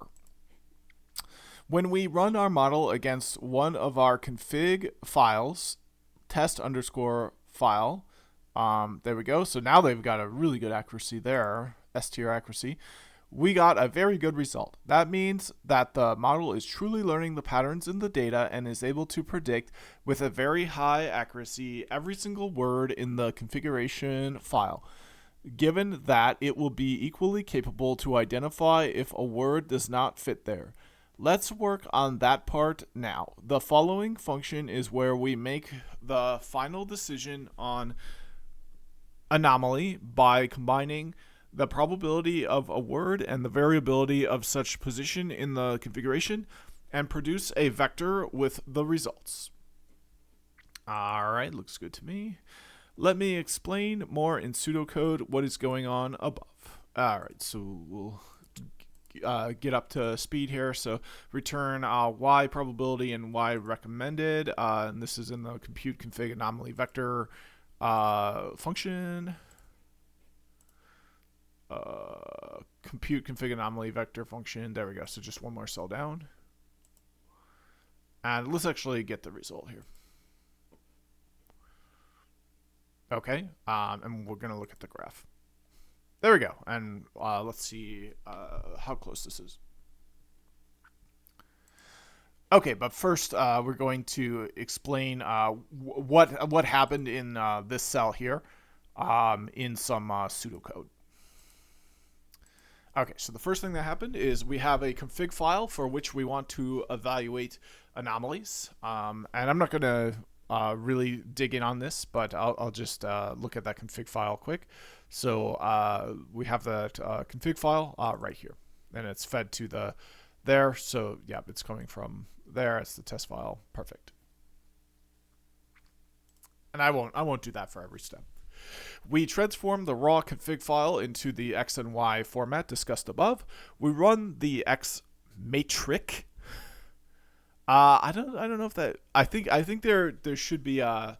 When we run our model against one of our config files, test_file. There we go. So now they've got a really good accuracy there, S tier accuracy. We got a very good result. That means that the model is truly learning the patterns in the data and is able to predict with a very high accuracy every single word in the configuration file. Given that it will be equally capable to identify if a word does not fit there. Let's work on that part now. The following function is where we make the final decision on anomaly by combining the probability of a word and the variability of such position in the configuration and produce a vector with the results. All right, looks good to me. Let me explain more in pseudocode what is going on above. All right, so we'll get up to speed here. So return y probability and y recommended. And this is in the compute config anomaly vector function. Compute config anomaly vector function. There we go. So just one more cell down. And let's actually get the result here. Okay, and we're going to look at the graph. There we go, and let's see how close this is. Okay, but first we're going to explain what happened in this cell here in some pseudocode. Okay, so the first thing that happened is we have a config file for which we want to evaluate anomalies, and I'm not going to really dig in on this, but I'll just look at that config file quick. So we have that config file right here, and it's fed to there. So yeah, it's coming from there. It's the test file. Perfect. And I won't do that for every step. We transform the raw config file into the X and Y format discussed above. We run the X matrix. I don't know if that. I think there should be a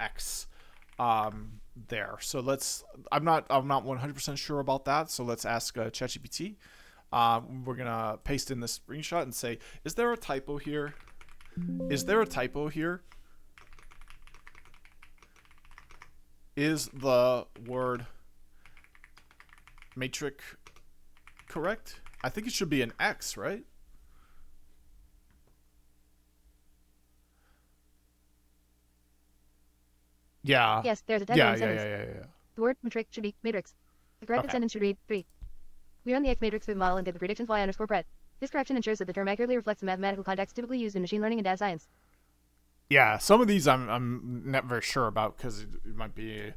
X there. So let's. I'm not 100% sure about that. So let's ask ChatGPT. We're gonna paste in this screenshot and say, is there a typo here? Is there a typo here? Is the word matrix correct? I think it should be an X, right? Yeah. Yes, there's a typo in the sentence. Yeah. The word matrix should be matrix. The corrected sentence should read 3. We run the X matrix through the model and get the predictions y_pred. This correction ensures that the term accurately reflects the mathematical context typically used in machine learning and data science. Yeah, some of these I'm not very sure about because it might be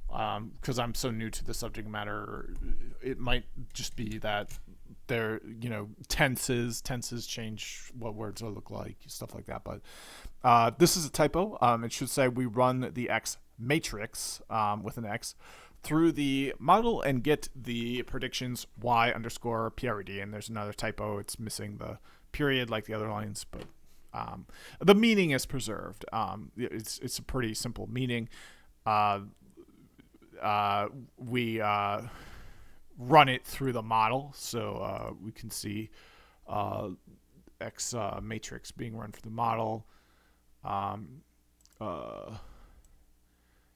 because I'm so new to the subject matter. It might just be that there, tenses change what words will look like, stuff like that. But this is a typo. It should say we run the X matrix with an X through the model and get the predictions y_PRD. And there's another typo. It's missing the period like the other lines, but the meaning is preserved. It's a pretty simple meaning. We run it through the model, so we can see X matrix being run through the model.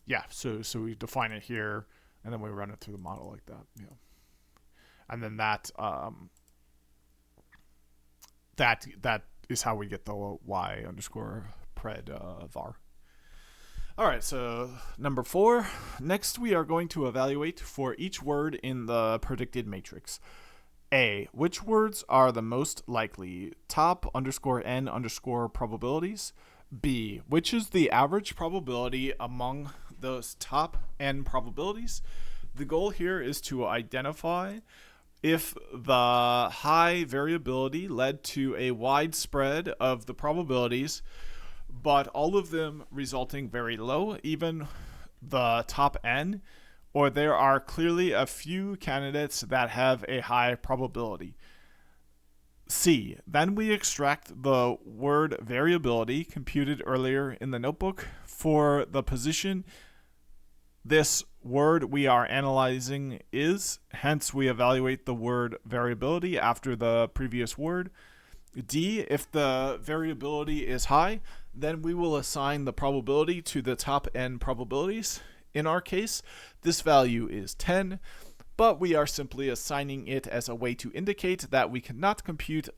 Yeah, so we define it here, and then we run it through the model like that. Yeah, and then that is how we get the y_pred var. All right, so number 4. Next, we are going to evaluate for each word in the predicted matrix. A, which words are the most likely? Top_n_ probabilities. B, which is the average probability among those top n probabilities? The goal here is to identify if the high variability led to a wide spread of the probabilities, but all of them resulting very low, even the top n, or there are clearly a few candidates that have a high probability. C, then we extract the word variability computed earlier in the notebook for the position this word we are analyzing is, hence we evaluate the word variability after the previous word. D, if the variability is high, then we will assign the probability to the top n probabilities. In our case, this value is 10, but we are simply assigning it as a way to indicate that we cannot compute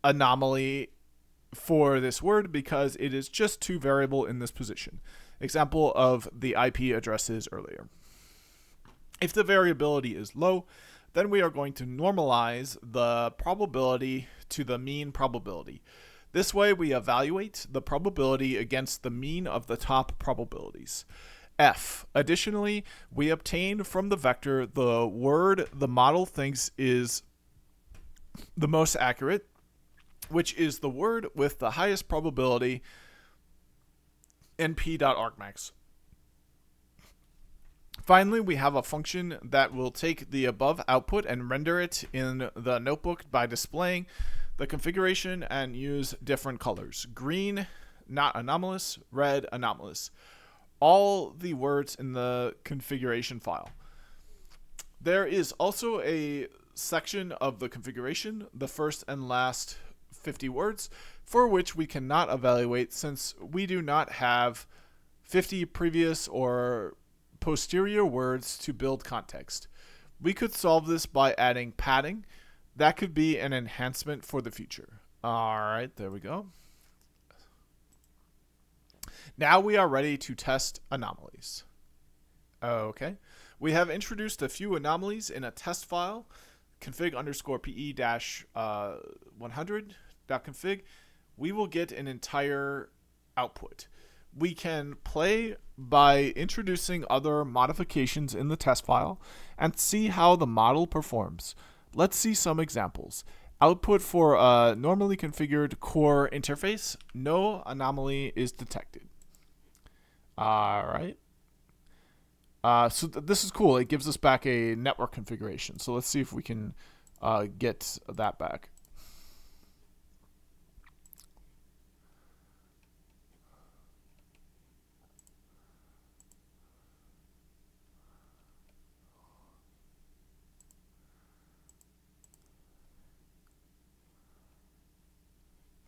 anomaly for this word because it is just too variable in this position. Example of the IP addresses earlier. If the variability is low, then we are going to normalize the probability to the mean probability. This way we evaluate the probability against the mean of the top probabilities. F. Additionally, we obtain from the vector the word the model thinks is the most accurate, which is the word with the highest probability np.argmax. Finally, we have a function that will take the above output and render it in the notebook by displaying the configuration and use different colors. Green, not anomalous. Red, anomalous. All the words in the configuration file. There is also a section of the configuration, the first and last 50 words, for which we cannot evaluate since we do not have 50 previous or posterior words to build context. We could solve this by adding padding. That could be an enhancement for the future. All right, there we go. Now we are ready to test anomalies. Okay, we have introduced a few anomalies in a test file, config_pe-100.config. We will get an entire output. We can play by introducing other modifications in the test file and see how the model performs. Let's see some examples. Output for a normally configured core interface. No anomaly is detected. All right. So this is cool. It gives us back a network configuration. So let's see if we can get that back.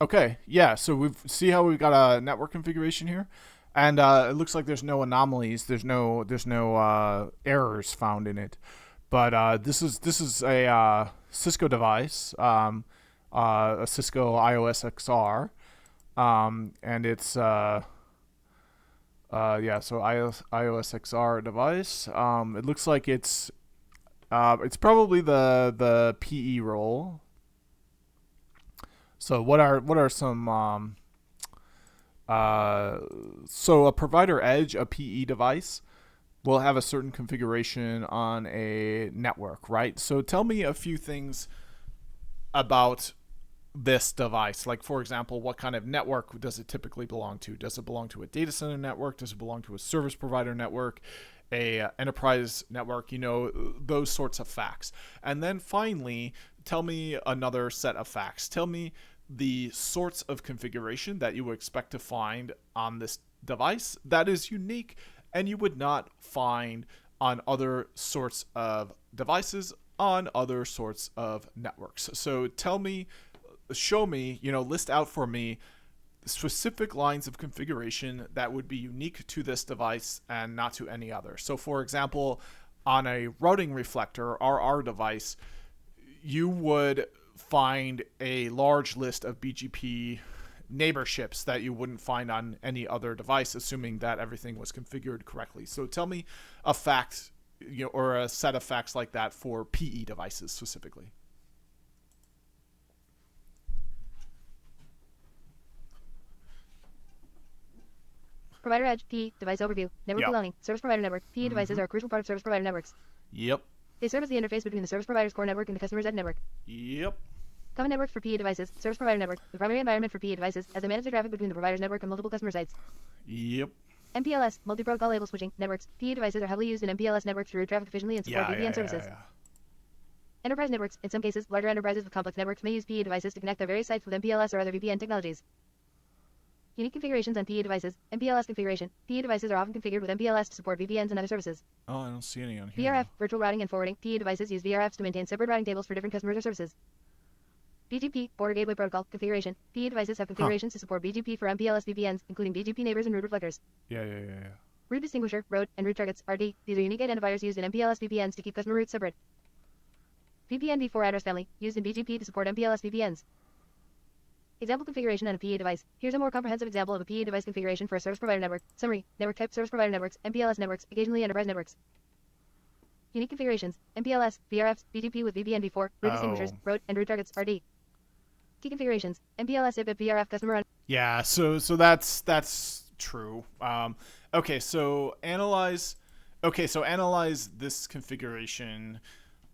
Okay, yeah, so we see how we've got a network configuration here, and it looks like there's no anomalies, there's no errors found in it, but this is a Cisco device, a Cisco IOS XR, and it's yeah, so iOS XR device. It looks like it's probably the PE role. So what are some so a provider edge, a PE device, will have a certain configuration on a network, right? So tell me a few things about this device. Like, for example, what kind of network does it typically belong to? Does it belong to a data center network? Does it belong to a service provider network? A enterprise network? You know, those sorts of facts. And then finally, tell me another set of facts. Tell me the sorts of configuration that you would expect to find on this device that is unique and you would not find on other sorts of devices on other sorts of networks. So tell me, show me, you know, list out for me specific lines of configuration that would be unique to this device and not to any other. So for example, on a routing reflector, RR device, you would find a large list of BGP neighborships that you wouldn't find on any other device, assuming that everything was configured correctly. So tell me a fact, you know, or a set of facts like that for PE devices specifically. Provider edge, PE, device overview, network Yep. belonging, service provider network. PE devices are a crucial part of service provider networks. Yep. They serve as the interface between the service provider's core network and the customer's edge network. Yep. Common networks for PE devices, service provider network, the primary environment for PE devices, as they manage the traffic between the provider's network and multiple customer sites. Yep. MPLS, multi-protocol label switching, networks. PE devices are heavily used in MPLS networks to route traffic efficiently and support VPN services. Enterprise networks, in some cases, larger enterprises with complex networks may use PE devices to connect their various sites with MPLS or other VPN technologies. Unique configurations on PE devices. MPLS configuration. PE devices are often configured with MPLS to support VPNs and other services. Oh, I don't see any on here. VRF, virtual routing and forwarding. PE devices use VRFs to maintain separate routing tables for different customers or services. BGP, border gateway protocol, configuration. PE devices have configurations to support BGP for MPLS VPNs, including BGP neighbors and route reflectors. Yeah. Route distinguisher, road, and route targets, RD. These are unique identifiers used in MPLS VPNs to keep customer routes separate. VPN v4 address family, used in BGP to support MPLS VPNs. Example configuration on a PE device. Here's a more comprehensive example of a PE device configuration for a service provider network. Summary: network type, service provider networks, MPLS networks, occasionally enterprise networks. Unique configurations: MPLS, VRFs, BGP with VPN v4, route distinguishers, road, and route targets, RD. Key configurations: MPLS, IP, VRF, customer run. Yeah, so that's true. Okay, so analyze this configuration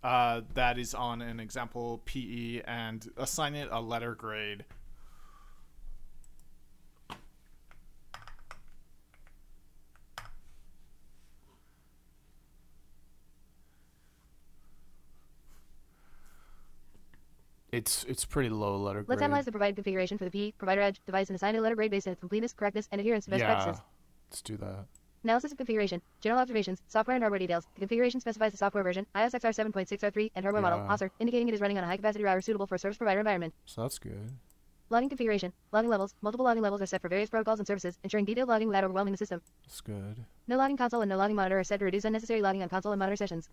that is on an example PE and assign it a letter grade. It's pretty low letter grade. Let's analyze the provided configuration for the PE provider edge device and assign a letter grade based on its completeness, correctness, and adherence to best practices. Let's do that. Analysis of configuration. General observations. Software and hardware details. The configuration specifies the software version, iOS XR 7.6R3, and hardware model, OSR, indicating it is running on a high-capacity router suitable for a service provider environment. So that's good. Logging configuration. Logging levels. Multiple logging levels are set for various protocols and services, ensuring detailed logging without overwhelming the system. That's good. No logging console and no logging monitor are set to reduce unnecessary logging on console and monitor sessions.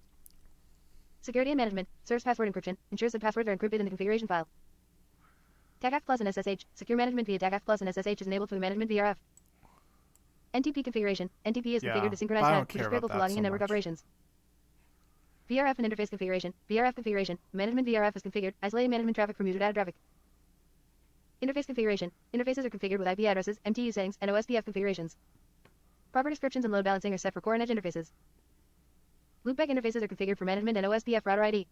Security and management. Serves password encryption. Ensures that passwords are encrypted in the configuration file. TACACT Plus and SSH. Secure management via TACACT Plus and SSH is enabled for the management VRF. NTP configuration. NTP is configured to synchronize time, which is critical for logging and network operations. VRF and interface configuration. VRF configuration. Management VRF is configured, isolating management traffic from user data traffic. Interface configuration. Interfaces are configured with IP addresses, MTU settings, and OSPF configurations. Proper descriptions and load balancing are set for core and edge interfaces. Loopback interfaces are configured for management and OSPF router ID.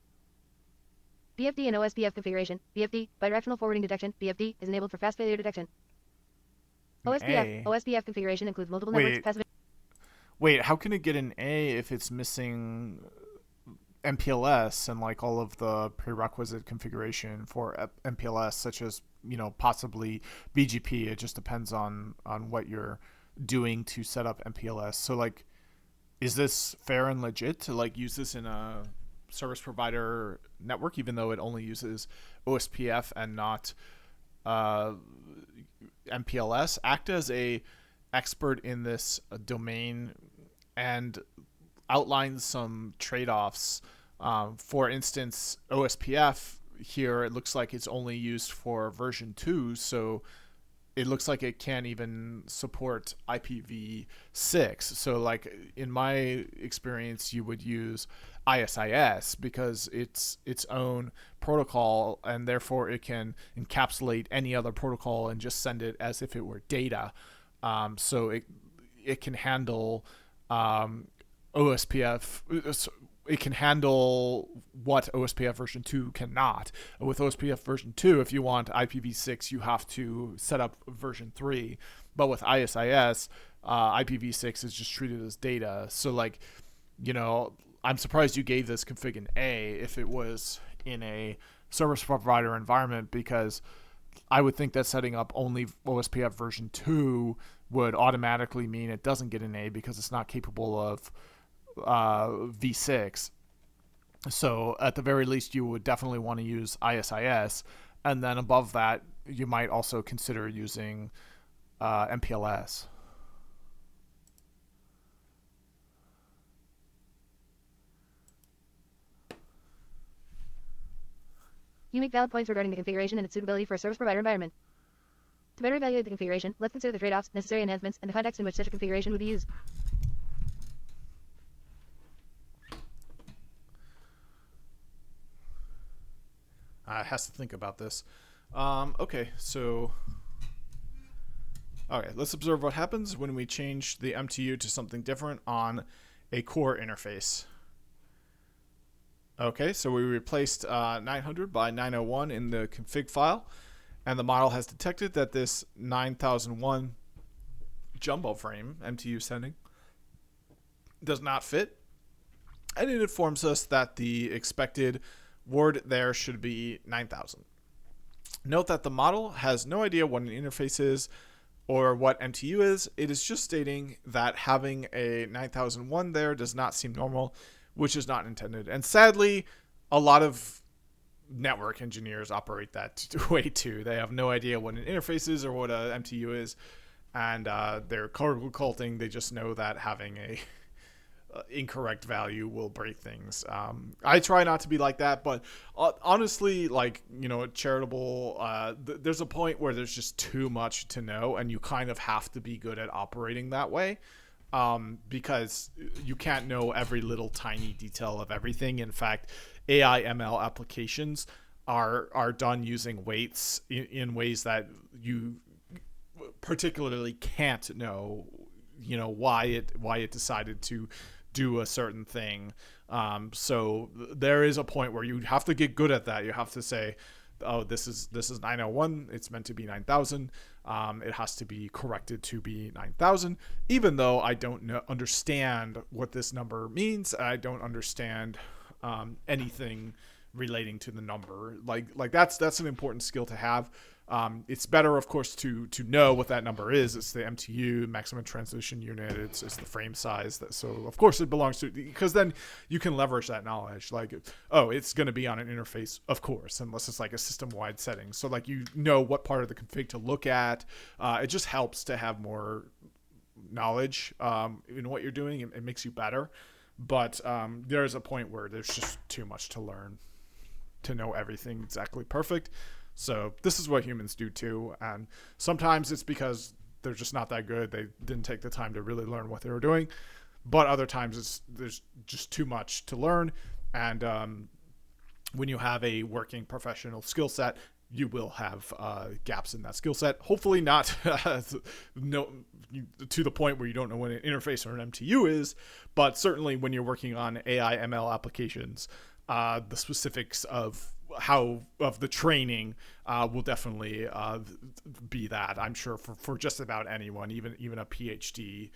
BFD and OSPF configuration. BFD, bidirectional forwarding detection, BFD, is enabled for fast failure detection. OSPF configuration includes multiple networks. Wait, how can it get an A if it's missing MPLS and like all of the prerequisite configuration for MPLS, such as, you know, possibly BGP? It just depends on what you're doing to set up MPLS. So like, is this fair and legit to like use this in a service provider network, even though it only uses OSPF and not MPLS? Act as a expert in this domain and outline some trade-offs. For instance, OSPF here, it looks like it's only used for version 2, so it looks like it can't even support IPv6. So like in my experience, you would use ISIS because it's its own protocol, and therefore it can encapsulate any other protocol and just send it as if it were data. So it can handle OSPF. It can handle what OSPF version 2 cannot. With OSPF version 2, if you want IPv6, you have to set up version 3. But with ISIS, IPv6 is just treated as data. So like, you know, I'm surprised you gave this config an A if it was in a service provider environment, because I would think that setting up only OSPF version 2 would automatically mean it doesn't get an A because it's not capable of V6. So at the very least, you would definitely want to use ISIS, and then above that, you might also consider using MPLS. You make valid points regarding the configuration and its suitability for a service provider environment. To better evaluate the configuration, let's consider the trade-offs, necessary enhancements, and the context in which such a configuration would be used. Has to think about this. Okay, so let's observe what happens when we change the MTU to something different on a core interface. Okay, so we replaced 900 by 901 in the config file, and the model has detected that this 9001 jumbo frame MTU sending does not fit, and it informs us that the expected word there should be 9000. Note that the model has no idea what an interface is or what MTU is. It is just stating that having a 9001 there does not seem normal, which is not intended. And sadly, a lot of network engineers operate that way too. They have no idea what an interface is or what a MTU is, and they're code occulting. They just know that having a incorrect value will break things. I try not to be like that, but honestly, like, you know, charitable, there's a point where there's just too much to know, and you kind of have to be good at operating that way, because you can't know every little tiny detail of everything. In fact, AI ML applications are done using weights in ways that you particularly can't know, you know, why it decided to do a certain thing. So there is a point where you have to get good at that. You have to say, oh, this is 901. It's meant to be 9000. It has to be corrected to be 9000, even though I don't understand what this number means. I don't understand anything relating to the number. Like that's an important skill to have. It's better, of course, to know what that number is. It's the MTU, maximum transition unit. It's the frame size. So of course it belongs to, because then you can leverage that knowledge. Like, oh, it's going to be on an interface, of course, unless it's like a system-wide setting. So like you know what part of the config to look at. It just helps to have more knowledge in what you're doing. It makes you better. But there's a point where there's just too much to learn to know everything exactly perfect. So this is what humans do too. And sometimes it's because they're just not that good. They didn't take the time to really learn what they were doing. But other times there's just too much to learn. And when you have a working professional skill set, you will have gaps in that skill set. Hopefully not to the point where you don't know what an interface or an MTU is, but certainly when you're working on AI ML applications, the specifics of the training will definitely be that, I'm sure, for just about anyone, even a PhD,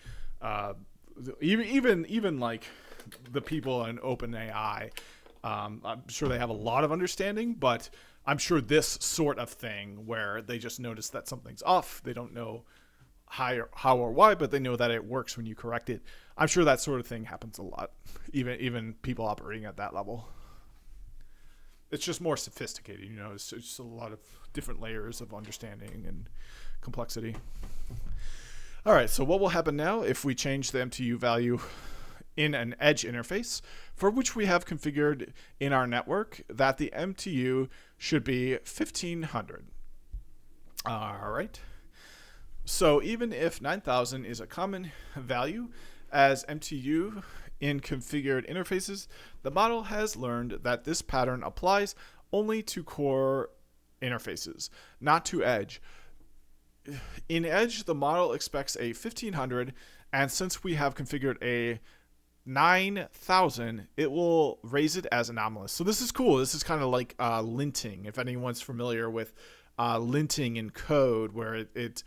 even like the people in OpenAI. I'm sure they have a lot of understanding, but I'm sure this sort of thing where they just notice that something's off, they don't know how or why, but they know that it works when you correct it. I'm sure that sort of thing happens a lot, even people operating at that level. It's just more sophisticated, it's just a lot of different layers of understanding and complexity. All right, so what will happen now if we change the MTU value in an edge interface, for which we have configured in our network that the MTU should be 1500. All right. So even if 9000 is a common value as MTU in configured interfaces, the model has learned that this pattern applies only to core interfaces, not to edge. In edge, the model expects a 1500, and since we have configured a 9000, it will raise it as anomalous. So this is cool. This is kind of like linting, if anyone's familiar with linting in code, where it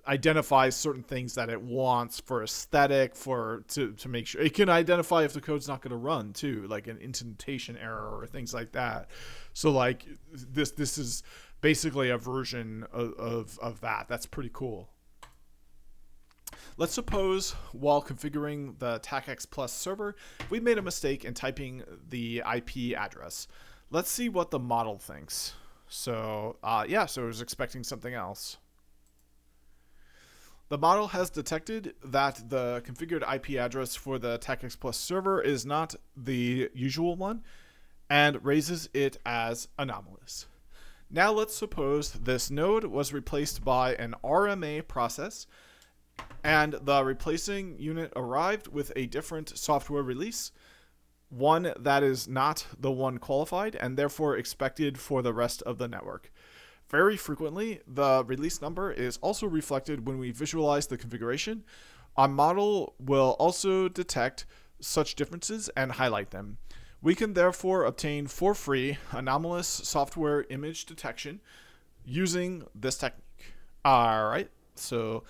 identifies certain things that it wants for aesthetic, to make sure it can identify if the code's not going to run too, like an indentation error or things like that. So like this is basically a version of that. That's pretty cool. Let's suppose while configuring the TACX Plus server, we made a mistake in typing the IP address. Let's see what the model thinks. So so I was expecting something else. The model has detected that the configured IP address for the TACX Plus server is not the usual one and raises it as anomalous. Now let's suppose this node was replaced by an RMA process and the replacing unit arrived with a different software release, one that is not the one qualified and therefore expected for the rest of the network. Very frequently, the release number is also reflected when we visualize the configuration. Our model will also detect such differences and highlight them. We can therefore obtain for free anomalous software image detection using this technique. All right, so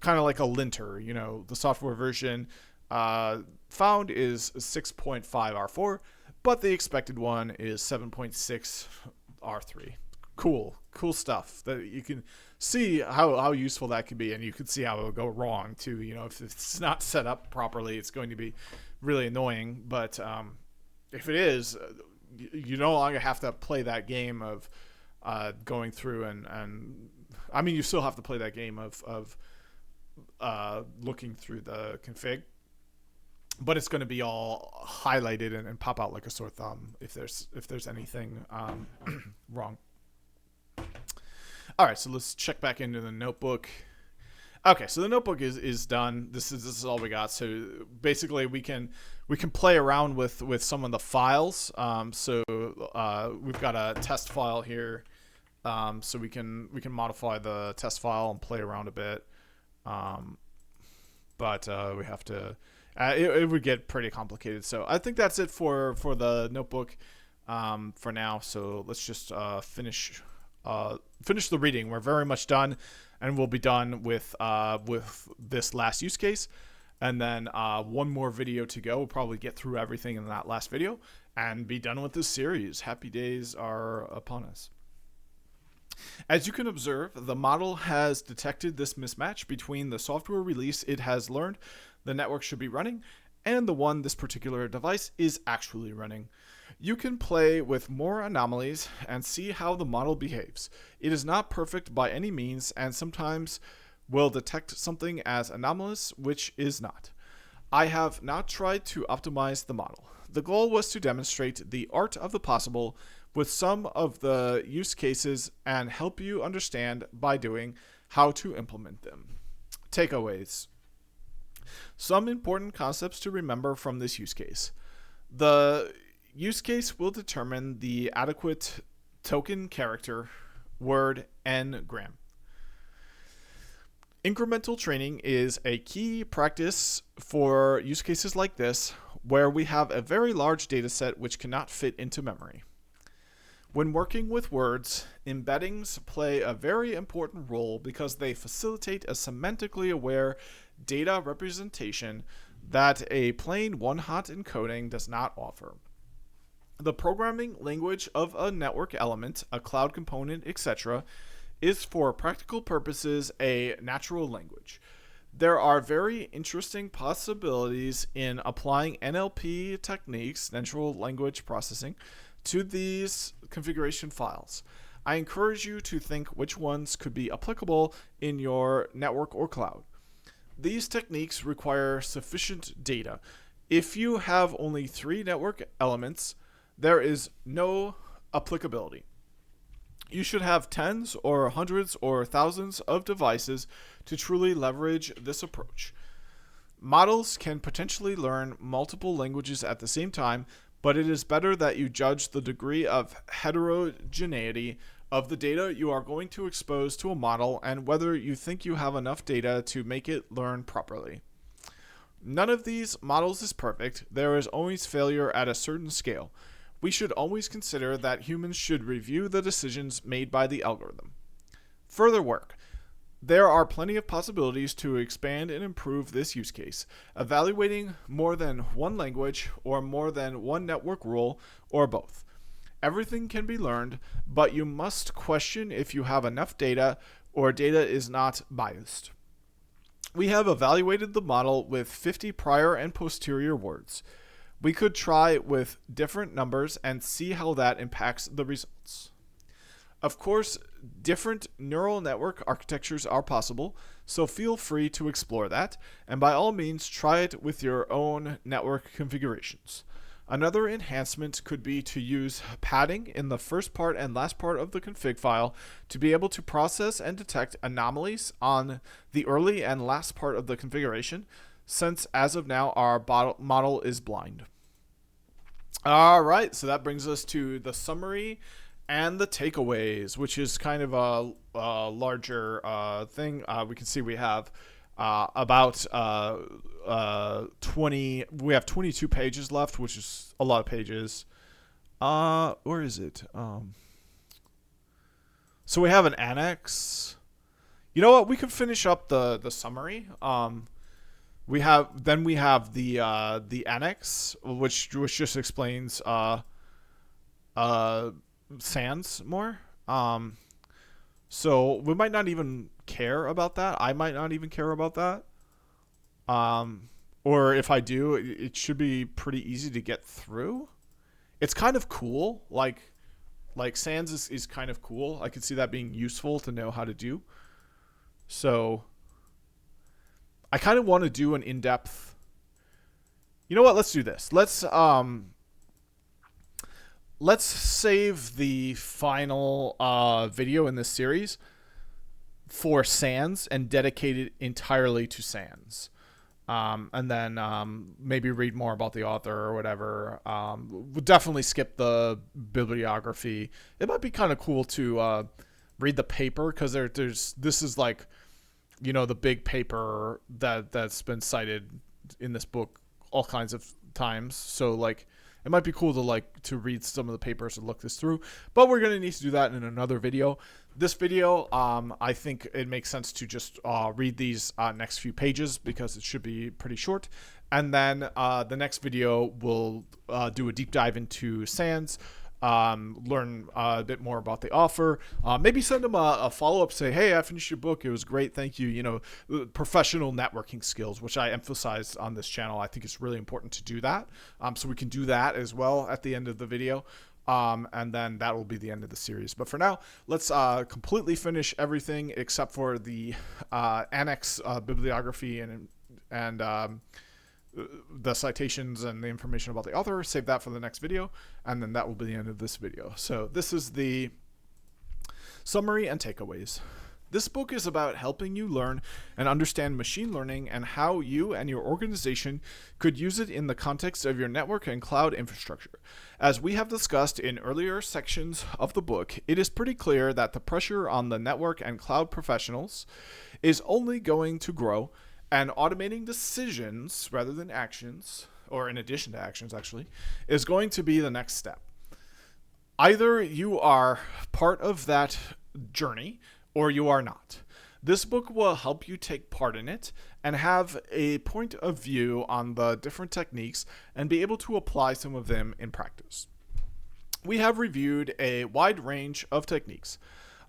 kind of like a linter, the software version found is 6.5 R4, but the expected one is 7.6 R3. Cool stuff that you can see how useful that could be, and you can see how it would go wrong too. If it's not set up properly, it's going to be really annoying. But if it is, you no longer have to play that game of going through and I mean, you still have to play that game of looking through the config, but it's going to be all highlighted and pop out like a sore thumb if there's anything wrong. All right, so let's check back into the notebook. Okay, so the notebook is done. This is all we got. So basically, we can play around with some of the files. So we've got a test file here. So we can modify the test file and play around a bit. But we have to. It would get pretty complicated. So I think that's it for the notebook for now. So let's just finish the reading. We're very much done, and we'll be done with this last use case, and then one more video to go. We'll probably get through everything in that last video and be done with this series. Happy days are upon us. As you can observe, the model has detected this mismatch between the software release it has learned the network should be running and the one this particular device is actually running. You can play with more anomalies and see how the model behaves. It is not perfect by any means and sometimes will detect something as anomalous, which is not. I have not tried to optimize the model. The goal was to demonstrate the art of the possible with some of the use cases and help you understand by doing how to implement them. Takeaways. Some important concepts to remember from this use case. The use case will determine the adequate token character, word, and gram. Incremental training is a key practice for use cases like this, where we have a very large data set which cannot fit into memory. When working with words, embeddings play a very important role because they facilitate a semantically aware data representation that a plain one-hot encoding does not offer. The programming language of a network element, a cloud component, etc., is for practical purposes a natural language. There are very interesting possibilities in applying NLP techniques, natural language processing, to these configuration files. I encourage you to think which ones could be applicable in your network or cloud. These techniques require sufficient data. If you have only 3 network elements, there is no applicability. You should have tens or hundreds or thousands of devices to truly leverage this approach. Models can potentially learn multiple languages at the same time, but it is better that you judge the degree of heterogeneity of the data you are going to expose to a model and whether you think you have enough data to make it learn properly. None of these models is perfect. There is always failure at a certain scale. We should always consider that humans should review the decisions made by the algorithm. Further work. There are plenty of possibilities to expand and improve this use case, evaluating more than one language or more than one network rule or both. Everything can be learned, but you must question if you have enough data or data is not biased. We have evaluated the model with 50 prior and posterior words. We could try with different numbers and see how that impacts the results. Of course, different neural network architectures are possible, so feel free to explore that, and by all means try it with your own network configurations. Another enhancement could be to use padding in the first part and last part of the config file to be able to process and detect anomalies on the early and last part of the configuration, since as of now our model is blind. All right, so that brings us to the summary and the takeaways, which is kind of a larger thing. We can see we have about 22 pages left, which is a lot of pages. Where is it? So we have an annex. You know what? We could finish up the summary. We have the annex, which just explains SANS more. So we might not even care about that. I might not even care about that. Or if I do, it should be pretty easy to get through. It's kind of cool. Like SANS is kind of cool. I could see that being useful to know how to do. So I kind of want to do an in-depth. You know what? Let's do this. Let's save the final video in this series for SANS and dedicate it entirely to SANS. And then maybe read more about the author or whatever. We'll definitely skip the bibliography. It might be kind of cool to read the paper, because this is like, you know, the big paper that's been cited in this book all kinds of times. So like, It might be cool to read some of the papers and look this through, but we're going to need to do that in another video. This video, I think it makes sense to just read these next few pages because it should be pretty short. And then the next video will do a deep dive into SANS, learn a bit more about the author, maybe send them a follow-up, say, hey, I finished your book, it was great, thank you. You know, professional networking skills, which I emphasize on this channel. I think it's really important to do that, so we can do that as well at the end of the video, and then that will be the end of the series. But for now, let's completely finish everything except for the annex bibliography and the citations and the information about the author. Save that for the next video, and then that will be the end of this video. So this is the summary and takeaways. This book is about helping you learn and understand machine learning and how you and your organization could use it in the context of your network and cloud infrastructure. As we have discussed in earlier sections of the book, it is pretty clear that the pressure on the network and cloud professionals is only going to grow, and automating decisions rather than actions, or in addition to actions actually, is going to be the next step. Either you are part of that journey or you are not. This book will help you take part in it and have a point of view on the different techniques and be able to apply some of them in practice. We have reviewed a wide range of techniques.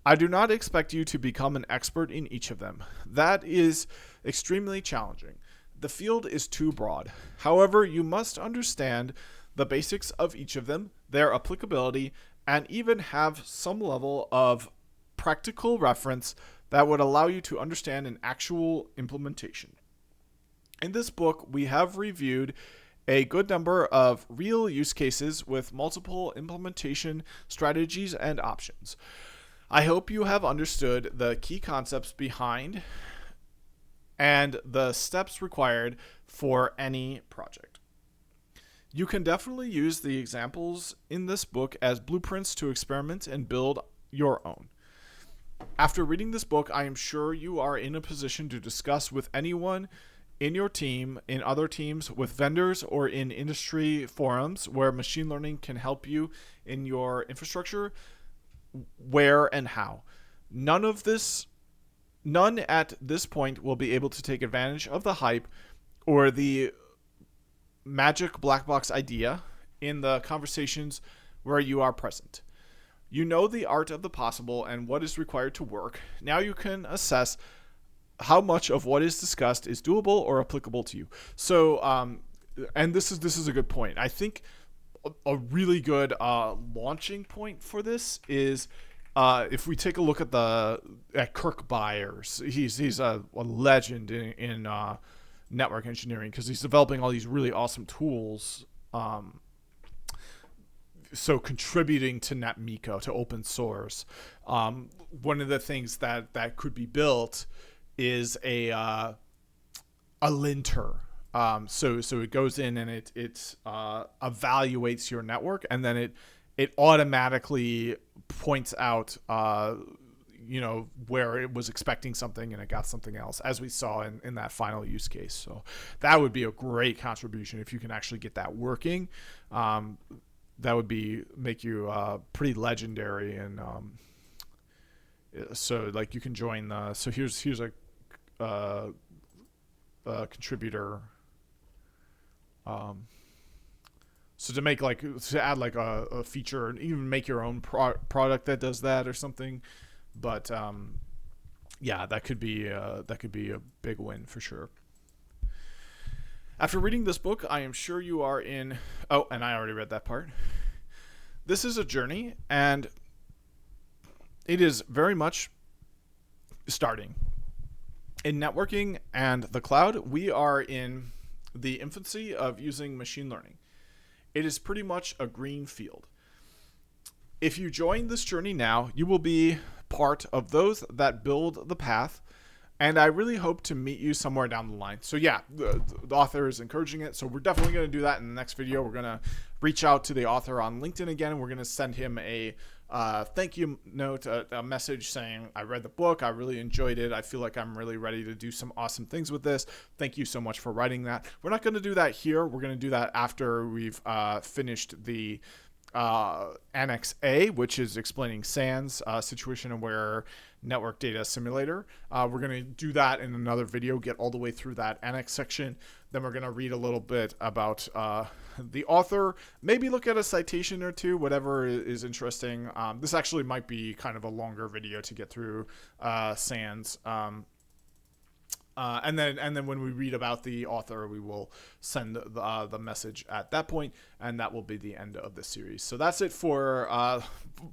I do not expect you to become an expert in each of them. That is extremely challenging. The field is too broad. However, you must understand the basics of each of them, their applicability, and even have some level of practical reference that would allow you to understand an actual implementation. In this book, we have reviewed a good number of real use cases with multiple implementation strategies and options. I hope you have understood the key concepts behind and the steps required for any project. You can definitely use the examples in this book as blueprints to experiment and build your own. After reading this book, I am sure you are in a position to discuss with anyone in your team, in other teams, with vendors, or in industry forums where machine learning can help you in your infrastructure, where and how. None at this point will be able to take advantage of the hype or the magic black box idea in the conversations where you are present. You know the art of the possible and what is required to work. Now you can assess how much of what is discussed is doable or applicable to you. So, and this is a good point. I think a really good launching point for this is if we take a look at Kirk Byers. He's a legend in network engineering because he's developing all these really awesome tools. So contributing to NetMiko, to open source. One of the things that could be built is a linter. So it goes in and it evaluates your network, and then it automatically points out where it was expecting something and it got something else, as we saw in that final use case. So that would be a great contribution if you can actually get that working. That would make you pretty legendary, and so like you can join the. So here's a contributor. So to add a feature and even make your own product that does that or something, but yeah, that could be a big win for sure. After reading this book, I am sure you are in... Oh, and I already read that part. This is a journey, and it is very much starting. In networking and the cloud, we are in the infancy of using machine learning. It is pretty much a green field. If you join this journey now, you will be part of those that build the path, and I really hope to meet you somewhere down the line. So yeah, the author is encouraging it. So we're definitely going to do that in the next video. We're going to reach out to the author on LinkedIn again. We're going to send him a thank you note, a message saying, I read the book, I really enjoyed it, I feel like I'm really ready to do some awesome things with this. Thank you so much for writing that. We're not going to do that here. We're going to do that after we've finished the Annex A, which is explaining SANS, Situation Aware Network Data Simulator. We're going to do that in another video, get all the way through that Annex section. Then we're going to read a little bit about the author, maybe look at a citation or two, whatever is interesting. This actually might be kind of a longer video to get through SANS. And then when we read about the author, we will send the message at that point, and that will be the end of the series. So that's it for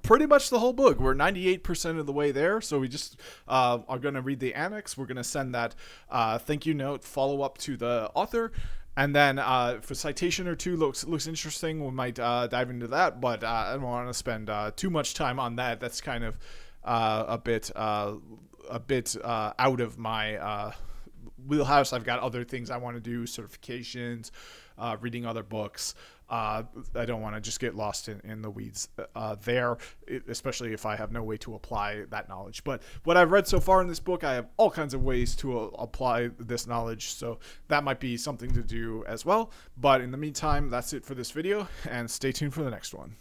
pretty much the whole book. We're 98% of the way there, so we just are going to read the annex. We're going to send that thank you note follow up to the author. And then if a citation or two looks interesting, we might dive into that. But I don't want to spend too much time on that. That's kind of a bit out of my wheelhouse. I've got other things I want to do, certifications, reading other books. I don't want to just get lost in the weeds there, especially if I have no way to apply that knowledge. But what I've read so far in this book, I have all kinds of ways to apply this knowledge, so that might be something to do as well. But in the meantime, that's it for this video, and stay tuned for the next one.